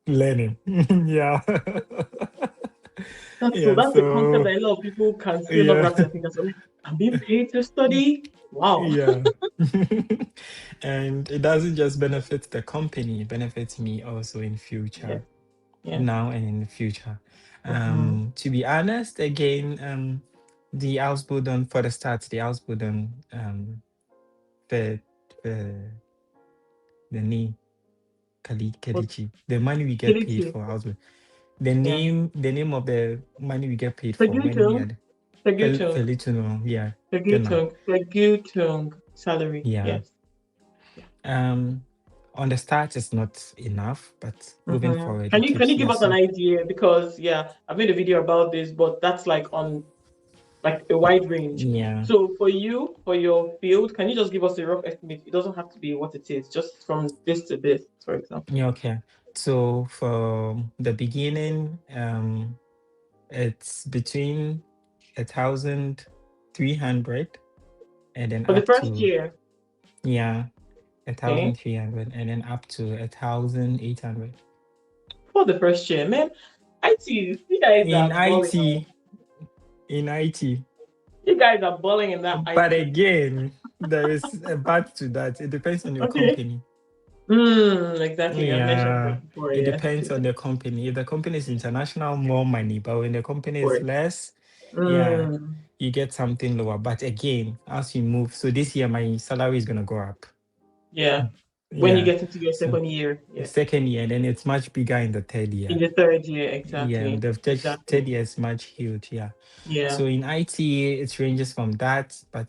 learning. Yeah. That's so. Yeah. That's the concept So that a lot of people can still not yeah. wrap their fingers on. Like, I'm being paid to study. Wow. Yeah. And it doesn't just benefit the company, it benefits me also in Yes. future, Yes. now and in the future. Mm-hmm. To be honest, again, the Ausbildung for the start, the Ausbildung the the the name But Kalichi, the money we get paid Kilichi. for Ausbildung, Yeah. the name of the money we get paid for when we Pegutung. had Pegutung. Felituno, yeah, genau, Pegutung. Pegutung salary. yeah. Yes. Yeah. Um, on the start, it's not enough, but moving Mm-hmm. forward, Can it you keeps give yeah. us an So idea? Because yeah, I made a video about this, but that's like on like a wide range. yeah, So for you, for your field, can you just give us a rough estimate? It doesn't have to be what it is, just from this to this, for example. yeah, okay. So for the beginning, it's between 1,300 and then For the up first to year, yeah, a okay? thousand three hundred and then up to 1,800. For the first year, man, IT, you guys In are balling. IT, in IT. You guys are balling in that But IT. again, there is a but to that. It depends on your Okay. company. Exactly. You mentioned Yeah, that before, it yes. depends on the company. If the company is international, more money. But when the Of company is course. less, yeah, Mm, you get something lower. But again, as you move, so this year my salary is gonna go up. yeah. When you Yeah. get into your So second year, the yes. second year, then it's much bigger in the third In year. the third year, Yeah, exactly. the third Exactly. year is much huge. Yeah. Yeah. So in IT, it ranges from that, but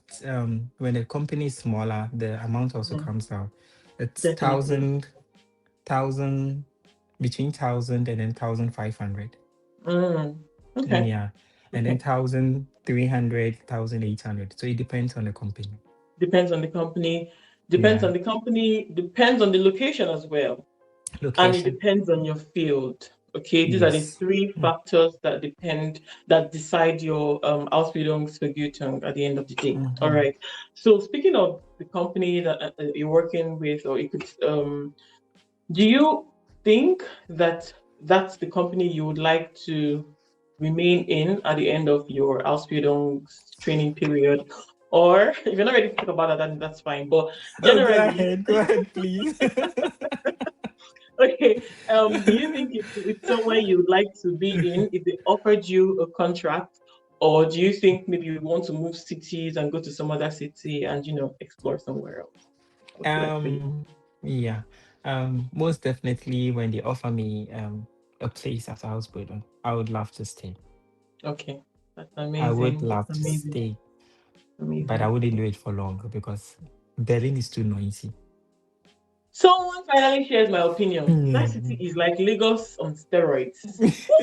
when the company is smaller, the amount also Mhm. comes down. It's Definitely. thousand between 1,000 and then 1,500. Mm. Okay. Yeah, and then Okay. 1,300, 1,800. So it depends on the company. Depends on the company. Depends Yeah, on the company. Depends on the location as well. And it location. depends on your field. Okay, these are the Yes. three factors that decide your Ausbildungsvergütung at the end of the day. All Mm-hmm. right. So speaking of the company that you're working with, or you could, do you think that that's the company you would like to remain in at the end of your Ausbildung training period? Or if you're not ready to talk about that, then that's fine. But Oh, generally, go ahead, please. okay. Do you think it's somewhere you would like to be in if they offered you a contract, or do you think maybe you want to move cities and go to some other city and explore somewhere else? What's it like for you? Yeah. Most definitely when they offer me a place as a houseboat, I would love to stay. Okay, that's I would amazing. That's love to amazing. stay, but I Amazing. wouldn't do it for long because Berlin is too noisy. Someone finally shares my opinion. That city Mhm. is like Lagos on steroids.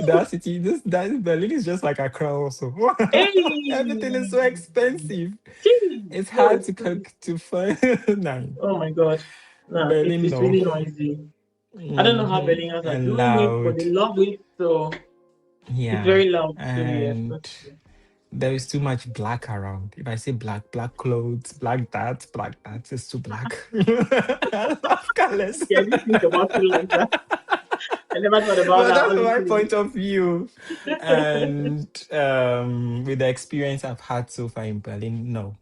That city, this that Berlin is just like Accra also. Everything is Hey, so expensive. gee, It's no, hard to cook to find. Nine. oh my God, no, it's Berlin, it's no. really noisy. I don't know how Berliners are And doing it, but loud. they love it. So it's Yeah. very loud too. Yes, And that's true. there is too much black around. If I say black, black clothes, black that, it's too black. I love colors. Okay, I didn't think about it like that. I never thought about But that, that's my honestly. point of view. And with the experience I've had so far in Berlin, no.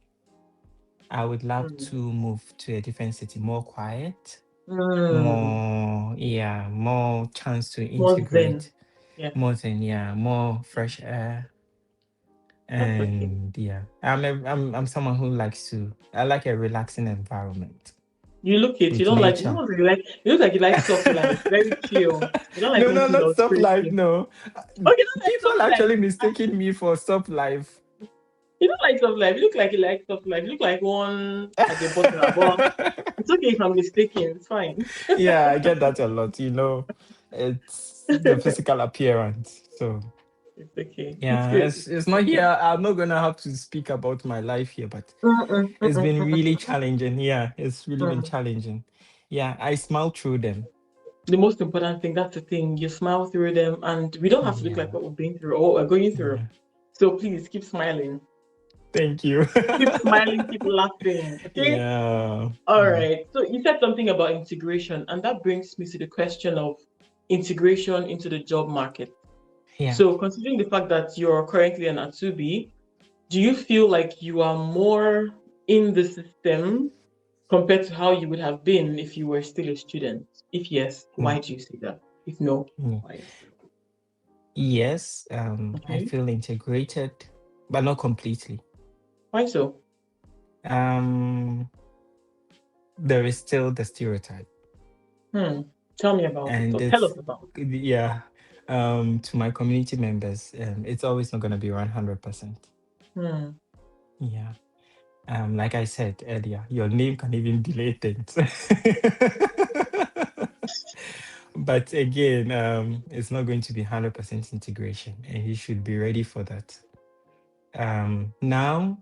I would love Mm. to move to a different city, more quiet, Mm. more, yeah, more chance to More zen. integrate, Yeah, more than, yeah, more fresh air. that's okay. And yeah, I'm someone who likes to, I like a relaxing environment You look it. You with don't like. You nature. don't really like. You look like you like soft life. Very chill. You don't like No, no, anything that not will soft stress life. you. No, Oh, you don't like people soft life. actually mistaking me for soft life. You don't like soft life. You look like you like soft life. You look like one at the bottom. But it's okay if I'm mistaken. It's fine. Yeah, I get that a lot. It's the physical appearance. So It's okay. It's Yeah, good. it's not Okay. here. I'm not gonna have to speak about my life here, but Mm-mm, it's mm-mm, been really mm-mm, challenging. Yeah, it's really been mm. challenging. Yeah, I smile through them. The most important thing, that's the thing. You smile through them, and we don't have to look like Yeah, what we've been through or what we're going through. yeah. So please keep smiling. Thank you. Keep smiling, keep laughing. Okay? Yeah. All Mm. right. So you said something about integration, and that brings me to the question of integration into the job market. Yeah. So considering the fact that you're currently an Atubi, do you feel like you are more in the system compared to how you would have been if you were still a student? If yes, Mm. why do you say that? If no, Mm. why? Yes, I Okay. feel integrated, but not completely. Why so? Um, there is still the stereotype, Hmm. Tell me about it, and or tell it's us about yeah. To my community members, it's always not gonna be 100%. it. Hmm. Yeah. Like I said earlier, your name can even delay things. But again, it's not going to be 100% integration, and you should be ready for that. Now,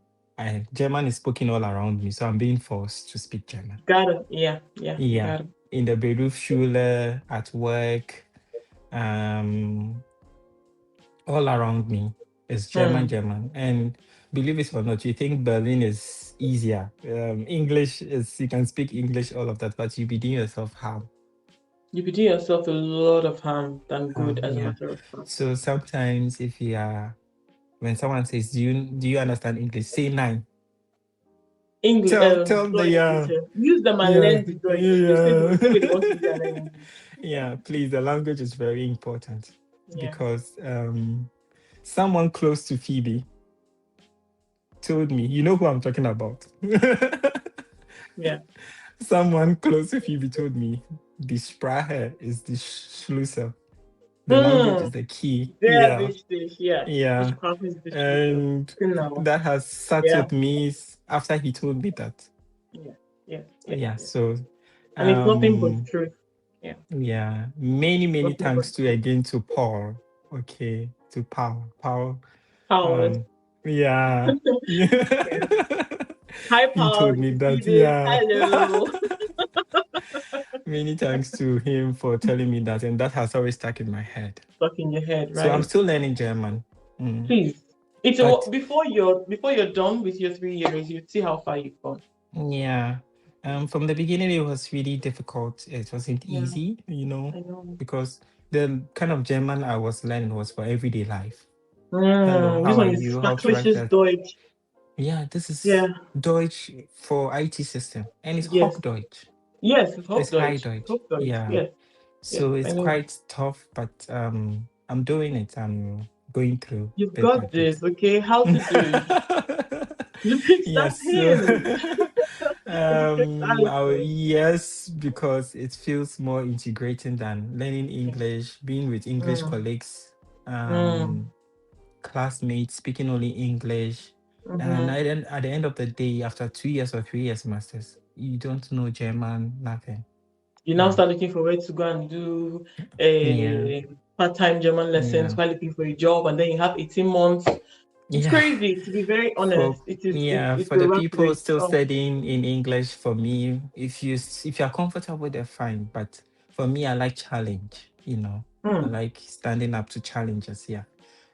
German is spoken all around me, so I'm being forced to speak German. Got it. Yeah, yeah, Yeah, got it. in the Berufsschule, at work, um, all around me is German, Hmm. German. And believe it or not, you think Berlin is easier. English is, you can speak English, all of that, but you be doing yourself harm. You be doing yourself a lot of harm than good, as a Yeah. matter of fact. So sometimes if you are, when someone says, do you understand English? Say nine. English, Tell the Deutsch. yeah. Use them and Yeah. learn the Deutsch. Yeah. They say they want to use their language. Yeah, please. The language is very important Yeah, because someone close to Phoebe told me, you know who I'm talking about. yeah. Someone close to Phoebe told me the Sprache is the Schlüssel. The language Hmm. is the key. Sehr Yeah. wichtig. Yeah. Die Yeah. Sprache ist der Schlüssel. And Genau. that has sat Yeah. with me after he told me that. Yeah. Yes. Yes. Yeah. Yes. So And it's nothing but um truth. Yeah. yeah, many Nothing but thanks to truth. again to Paul. Okay, to Paul. Paul. Power. Um, yeah. Yeah. Hi, He Paul. told If me you see that, this, yeah. hello. Many thanks to him for telling me that, and that has always stuck in my head. Stuck in your head, So I'm right? still learning German. Mm. Please. It's a, But before you're done with your 3 years, you see how far you've gone. yeah, from the beginning, it was really difficult. It wasn't Yeah, easy, I know. because the kind of German I was learning was for everyday life. Hello, This how are one is you? How to write fachliches that? Deutsch. Yeah, this Yeah. is Deutsch for IT system, and it's Yes. Hochdeutsch. Yes, it's It's High Hochdeutsch. It's Deutsch. Hochdeutsch. Yeah. Yes. Yes, So I it's know. quite tough, but I'm doing it. I'm going through You've bit by got this, bit. okay? How to do? That's Yes. him. That's him. Yes, because it feels more integrating than learning Yeah. English, being with English Mm, colleagues, mm, classmates, speaking only English. And mm-hmm. at the end of the day, after 2 years or 3 years masters, you don't know German, nothing. You now Yeah. start looking for where to go and do Yeah. a part-time German lessons Yeah. while looking for a job, and then you have 18 months. It's Yeah. crazy, to be very honest. It's For a the rat people race. still Oh, studying in English, for me, if you're comfortable, they're fine. But for me, I like challenge, I hmm. like standing up to challenges, yeah.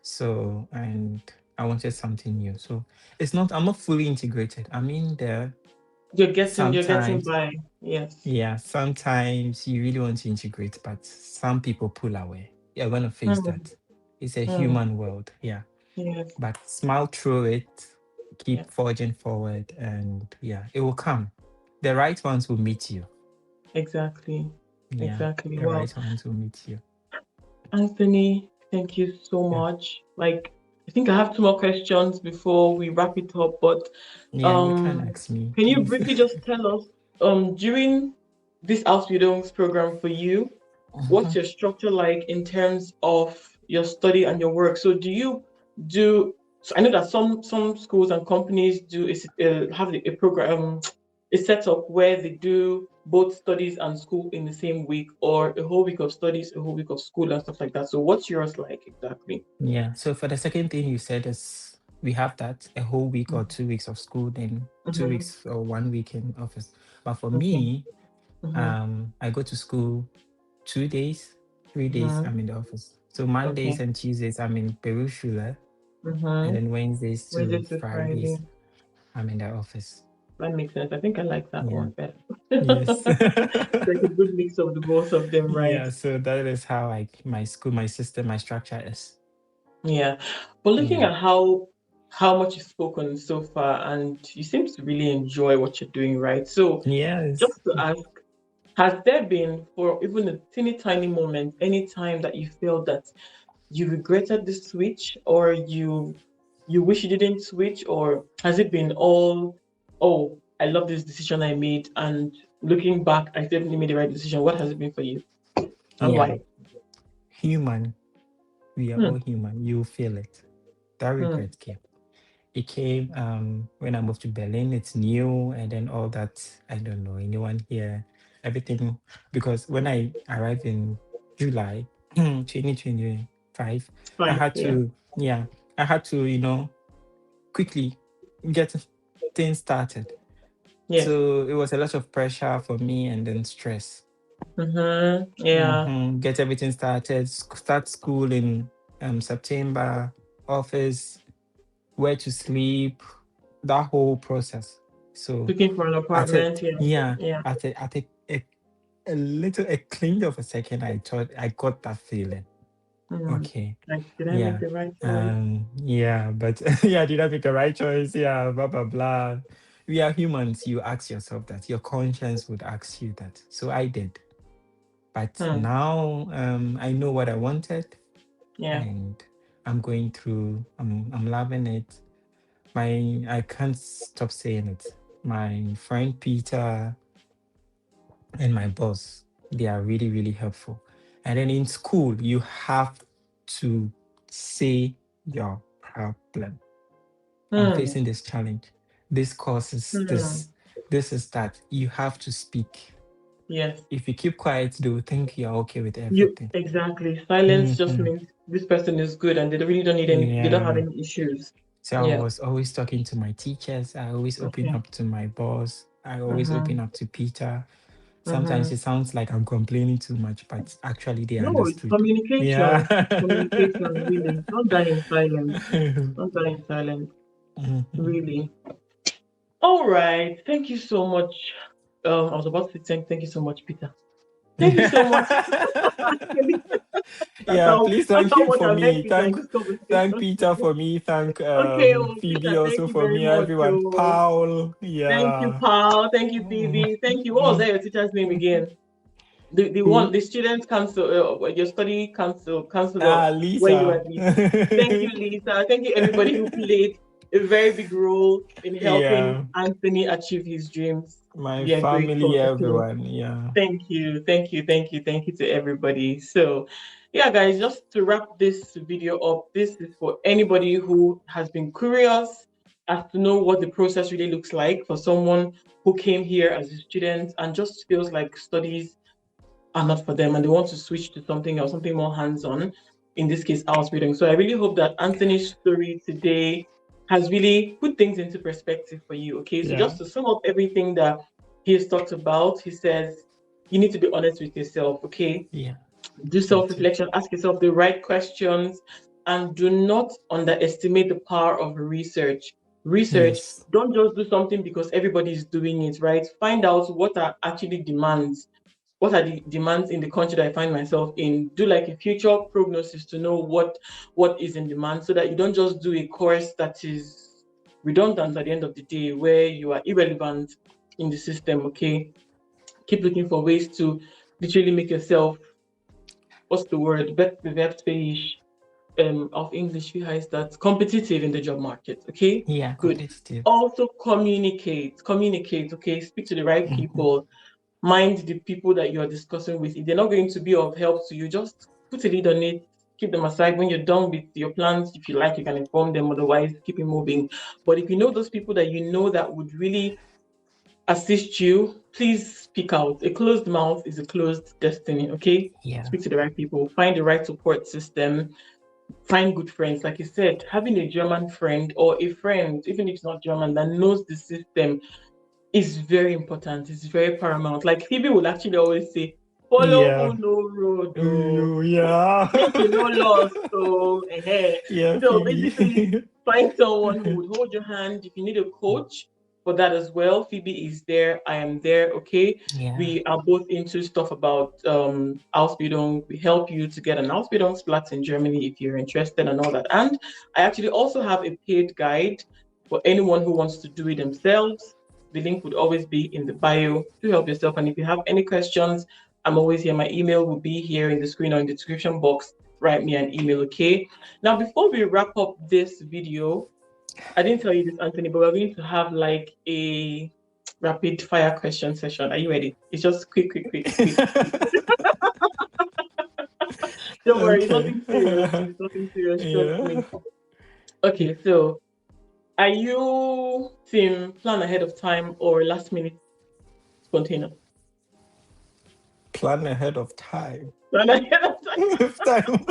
So, and I wanted something new. So I'm not fully integrated. I'm in there You're getting sometimes. by. Yes. Yeah, sometimes you really want to integrate, but some people pull away. You're gonna face Hmm. that. It's a Hmm. human world, yeah. Yes. But smile through it, Yeah. keep forging forward, and yeah, it will come. The right ones will meet you. Exactly. Yeah, Exactly. the Wow. right ones will meet you. Anthony, thank you so Yeah, much. Like, I think I have two more questions before we wrap it up, but yeah, you can um, ask me, can you please. briefly just tell us, during this Ausbildung program for you, what's Mhm. your structure like in terms of your study and your work? So do so I know that some schools and companies do is have a program, a setup where they do both studies and school in the same week, or a whole week of studies, a whole week of school and stuff like that. So what's yours like exactly? Yeah. So for the second thing you said is we have that a whole week or 2 weeks of school, then two Mm-hmm. weeks or 1 week in office. But for Okay. me, Mm-hmm. I go to school 2 days, 3 days Mm-hmm. I'm in the office. So Mondays Okay. and Tuesdays I'm in Peru Shule, and Mm-hmm. then Wednesdays Wednesday to to Friday. Fridays I'm in the office. That makes sense. I think I like that Yeah. one better. Yes. It's like a good mix of the both of them, right? Yeah. So that is how my school, my system, my structure is. Yeah. But looking Yeah. at how much you've spoken so far, and you seem to really enjoy what you're doing, right? So Yes. just to ask, has there been for even a teeny tiny moment, any time that you feel that you regretted the switch, or you wish you didn't switch, or has it been all, oh, I love this decision I made, and looking back, I definitely made the right decision? What has it been for you, and Yeah. why? Human. We are all Hmm. human. You feel it. That Hmm. regret came. It came when I moved to Berlin. It's new, and then all that. I don't know anyone here. Everything, because when I arrived in July 2025, I Fine. had Yeah. to, yeah, I had to, quickly get things started. Yes. So it was a lot of pressure for me, and then stress. Mm-hmm. Yeah. Get everything started. Start school in September. Office, where to sleep, that whole process. So Looking for an at a apartment. Yeah. yeah, Yeah. a little a cling of a second, I thought I got that feeling. Hmm. Okay. Like, did I make Yeah. the right choice? Yeah, but yeah, did I make the right choice? Yeah, blah blah blah. We are humans. You ask yourself that. Your conscience would ask you that. So I did. But Hmm. now I know what I wanted, Yeah. and I'm going through, I'm loving it. I can't stop saying it. My friend Peter and my boss, they are really, really helpful. And then in school, you have to say your problem. I'm Hmm. facing this challenge. This causes Hmm. this is that. You have to speak. Yes. If you keep quiet, they will think you're okay with You everything. exactly. Silence just Mhm. means this person is good, and they really don't need any. They don't have Yeah. any issues. So I Yeah. was always talking to my teachers. I always open Okay. up to my boss. I always open Mm-hmm. up to Peter. Sometimes Mm-hmm. it sounds like I'm complaining too much, but actually they No, it's understood. communication. Yeah. It's communication, really. Don't die in silence. Don't die in silence, Mhm. really. All right. Thank you so much. I was about to say thank you so much, Peter. Thank you so much. Actually, Yeah, please that's thank how him much for I met me. Peter in Thank this conversation. thank Peter for me. Thank Okay, oh, Phoebe Peter, thank also you for very me. much. Everyone. Oh, Paul. thank you, Yeah. Paul. Thank you, Mhm. Phoebe. Thank you. What was that your teacher's name again? The one, Who? the student council, your study counselor, where you were Lisa. the. Thank you, Lisa. Thank you, everybody who played a very big role in helping Yeah. Anthony achieve his dreams. My We are family, grateful. Okay. everyone. Yeah. Thank you to everybody. So, yeah, guys, just to wrap this video up, this is for anybody who has been curious as to know what the process really looks like for someone who came here as a student and just feels like studies are not for them and they want to switch to something else, something more hands-on, in this case, Ausbildung. So I really hope that Anthony's story today has really put things into perspective for you. Okay, so Yeah. just to sum up everything that he has talked about, he says you need to be honest with yourself. Okay, Yeah. do Me too. self-reflection, ask yourself the right questions, and do not underestimate the power of research. Research, Yes. don't just do something because everybody is doing it, right? Find out what are actually demands, what are the demands in the country that I find myself in. Do like a future prognosis to know what is in demand, so that you don't just do a course that is redundant at the end of the day, where you are irrelevant in the system. Okay, keep looking for ways to literally make yourself, what's the word, wettbewerbsfähig, of English, wie heißt that, competitive in the job market. Okay, Yeah. good. Competitive. Also communicate. Okay, speak to the right Mhm. people, mind the people that you're discussing with. If they're not going to be of help to you, just put a lead on it, keep them aside. When you're done with your plans, if you like, you can inform them, otherwise keep it moving. But if you know those people that you know that would really assist you, please speak out. A closed mouth is a closed destiny, okay? Yeah. Speak to the right people, find the right support system, find good friends. Like you said, having a German friend or a friend, even if it's not German, that knows the system is very important. It's very paramount. Like Phoebe will actually always say, follow Yeah. who no road, oh, Yeah. make you no lost. So, Yeah, so basically, Phoebe. find someone who would hold your hand. If you need a coach for that as well, Phoebe is there. I am there. Okay, Yeah. we are both into stuff about Ausbildung. We help you to get an Ausbildungsplatz in Germany if you're interested and all that. And I actually also have a paid guide for anyone who wants to do it themselves. The link would always be in the bio to help yourself. And if you have any questions, I'm always here. My email will be here in the screen or in the description box. Write me an email, okay? Now, before we wrap up this video, I didn't tell you this, Anthony, but we're going to have like a rapid fire question session. Are you ready? It's just quick, quick, quick, quick, quick. Don't worry, it's Okay. nothing serious. It's nothing serious. Trust Yeah. me. Okay, so are you team plan ahead of time or last minute spontaneous? Plan ahead of time. Plan ahead of With time. time.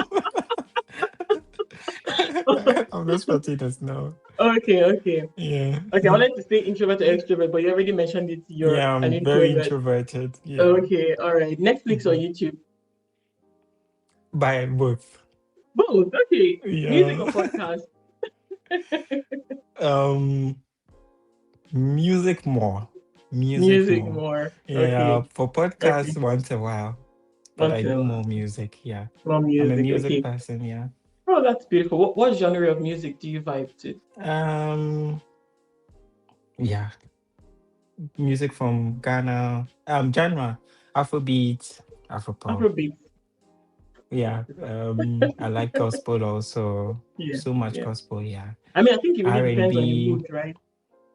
I'm just spontaneous now. Okay, okay. Yeah. Okay, I wanted to say introvert or extrovert, but you already mentioned it. You're Yeah, an I'm very introvert. introverted. Yeah. Okay, all right. Netflix or Mhm. YouTube? By both. Both. Okay. Music Yeah. or podcast? um Music more. Music Music more. more. Yeah. Okay. For podcasts Okay. once a while. But Once I in do a more while. music. Yeah. More I'm a music. music Okay. person, yeah. Oh, that's beautiful. What genre of music do you vibe to? Um yeah. Music from Ghana. Genre. Afrobeat, Afropop. Afrobeat. Yeah. I like gospel also. Yeah. So much Yeah. gospel, yeah. I mean, I think it really R and depends on your B. mood, right?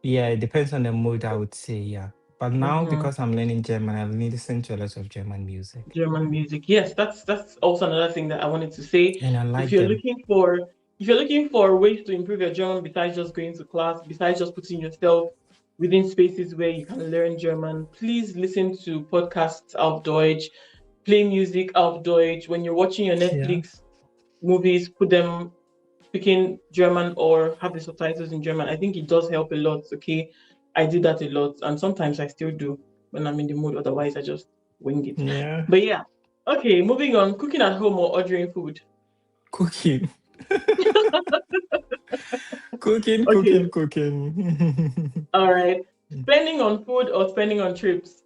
Yeah, it depends on the mood, I would say, yeah. But now Mm-hmm. because I'm learning German, I listen to a lot of German music. German music. Yes, that's also another thing that I wanted to say. And I If like you're them. looking for if you're looking for ways to improve your German besides just going to class, besides just putting yourself within spaces where you can learn German, please listen to podcasts auf Deutsch, play music auf Deutsch. When you're watching your Yeah. Netflix movies, put them speaking German or have the subtitles in German. I think it does help a lot. Okay, I do that a lot, and sometimes I still do when I'm in the mood. Otherwise, I just wing it. Yeah. But yeah, okay. Moving on. Cooking at home or ordering food. Cooking. Cooking, Okay. cooking, cooking. All right. Spending on food or spending on trips.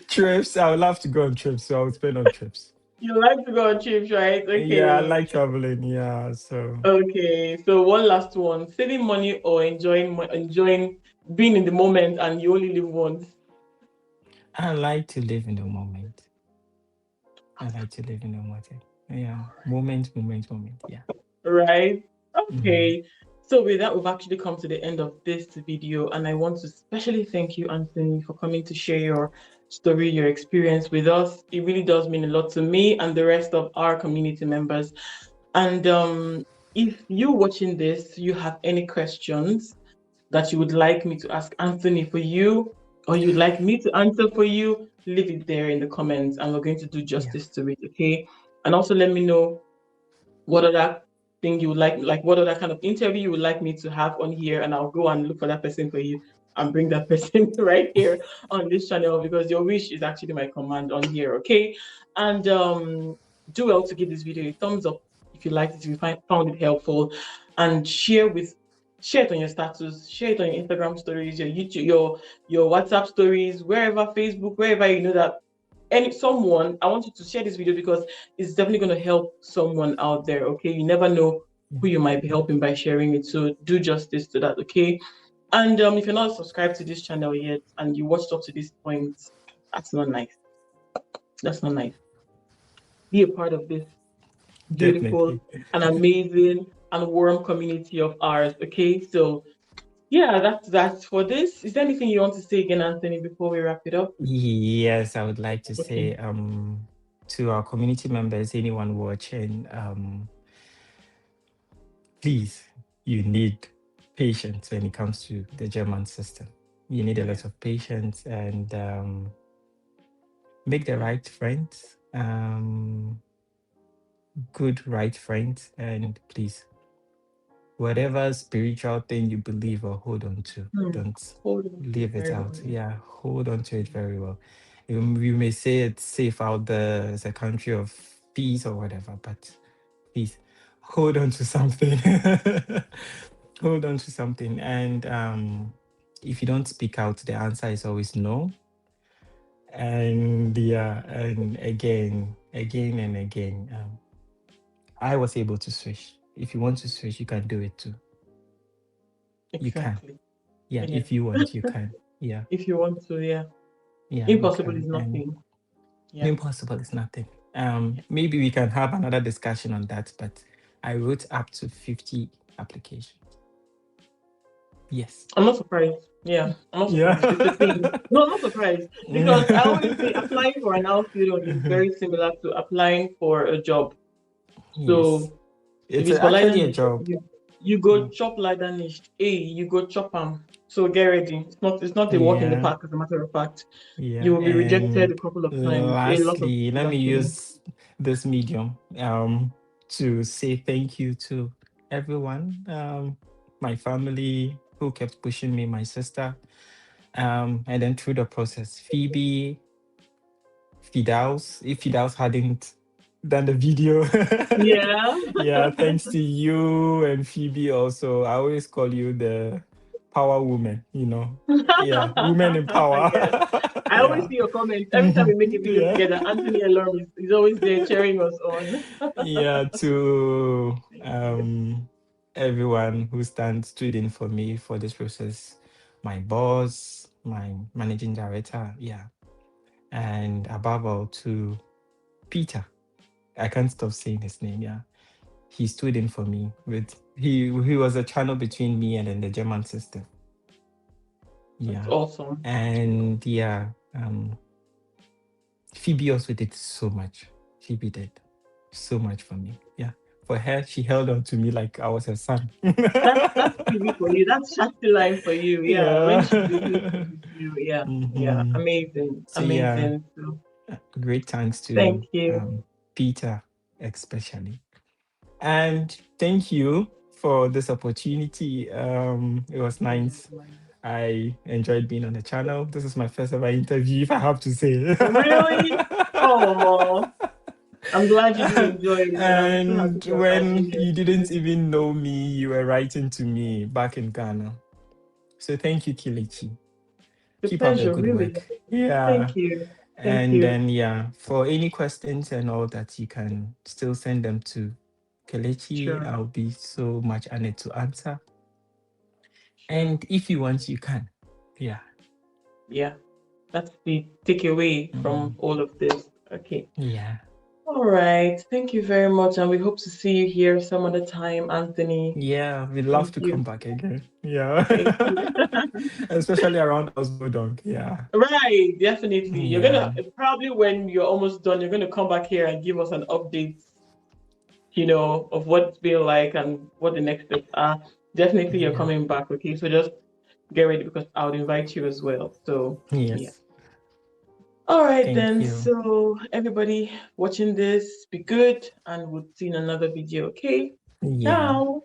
Trips. I would love to go on trips, so I would spend on trips. You like to go on trips, right? Yeah, I Okay. like traveling. Yeah, so Okay. So one last one: saving money or enjoying being in the moment, and you only live once. I like to live in the moment. I like to live in the moment. Yeah, moment, moment, moment. Yeah. Right? Mhm. Okay. So with that, we've actually come to the end of this video, and I want to especially thank you, Anthony, for coming to share your story, your experience with us. It really does mean a lot to me and the rest of our community members. And if you watching this, you have any questions that you would like me to ask Anthony for you, or you'd like me to answer for you, leave it there in the comments, and we're going to do Yeah. justice to it. Okay. And also let me know what other thing you would like what other kind of interview you would like me to have on here, and I'll go and look for that person for you and bring that person right here on this channel because your wish is actually my command on here, okay? And do well to give this video a thumbs up if you liked it, if you found it helpful, and share it on your status, share it on your Instagram stories, your YouTube, your WhatsApp stories, wherever, Facebook, wherever you know that any someone. I want you to share this video because it's definitely going to help someone out there. Okay, you never know who you might be helping by sharing it, so do justice to that. Okay, and if you're not subscribed to this channel yet and you watched up to this point, that's not nice. That's not nice. Be a part of this beautiful Definitely. and amazing and warm community of ours. Okay, so yeah, that's for this. Is there anything you want to say again, Anthony, before we wrap it up? Yes, I would like to Okay. say to our community members, anyone watching, please, you need patience when it comes to the German system. You need a Yeah. lot of patience and make the right friends, good right friends, and please, whatever spiritual thing you believe or hold on to, Hmm. don't Hold on to it leave it very well. out. Yeah, hold on to it very well. You may say it's safe out there, it's a country of peace or whatever, but please hold on to something. Hold on to something. And if you don't speak out, the answer is always no. And yeah, and again and again, I was able to switch. If you want to switch, you can do it too. You can. Exactly. Yeah, Yeah. if you want, you can. Yeah, If you want to, yeah. yeah, you Impossible is can. And nothing. Yeah. impossible is nothing. Yeah. Maybe we can have another discussion on that, but I wrote up to 50 applications. Yes. I'm not surprised. Yeah, I'm not Yeah. surprised. It's a thing. No, I'm not surprised because I always say applying for an Ausbildung is very similar to applying for a job. Yes. So if It's it's for actually a Leidanisch, job. you go Mm. chop Leidanisch. Hey, you go chop them. So get ready. It's not a walk in the Yeah. park, as a matter of fact. You Yeah. will be rejected a And couple of times, a lot of lastly, let me lucky. use this medium to say thank you to everyone. My family who kept pushing me, my sister. And then through the process, Phoebe, Fidaus, if Fidaus hadn't done the video. Yeah. Yeah, thanks to you and Phoebe also. I always call you the power woman, you know. Yeah, women in power. Yes. I always Yeah. see your comments every time we make a Mhm. video Yeah. together. Anthony Alum is always there cheering us on. Yeah, to Thank you. everyone who stood in for me for this process, my boss, my managing director, yeah, and above all to Peter. I can't stop saying his name. Yeah, he stood in for me. With he was a channel between me and then the German system. That's Yeah, awesome. and yeah, Phoebe also did so much. Phoebe did so much for me. Yeah, for her, she held on to me like I was her son. That's TV for you. That's Shakti line for you. Yeah. When Yeah. she's with you, she's with you. Yeah. Yeah. Mhm. Amazing. So yeah, Amazing. So great thanks thank to you. Peter especially. And thank you for this opportunity. It was Pleasure nice. is mine. I enjoyed being on the channel. This is my first ever interview, if I have to say. Really? Oh, I'm glad you did enjoy it, and I'm so happy And to have had you when here you didn't today. even know me, you were writing to me back in Ghana. So thank you, Kilichi. The Keep up the pleasure, good really. work. Yeah. Thank you. Thank And you. then, yeah, for any questions and all that, you can still send them to Kelechi. Sure. I'll be so much honored to answer. Sure. And if you want, you can. Yeah. Yeah. That's the takeaway from Mm, all of this. Okay. yeah. All right. Thank you very much. And we hope to see you here some other time, Anthony. Yeah. We'd love Thank to come you. back again. Yeah. Thank you. Especially around Ausbildung. Yeah. Right. Definitely. You're going Yeah. to probably when you're almost done, you're going to come back here and give us an update, of what it's been like and what the next steps are. Definitely you're Yeah. coming back. Okay. So just get ready because I would invite you as well. So, yeah. Yes. All right, Thank then. you. So, everybody watching this, be good, and we'll see in another video. Okay. Yeah. Ciao.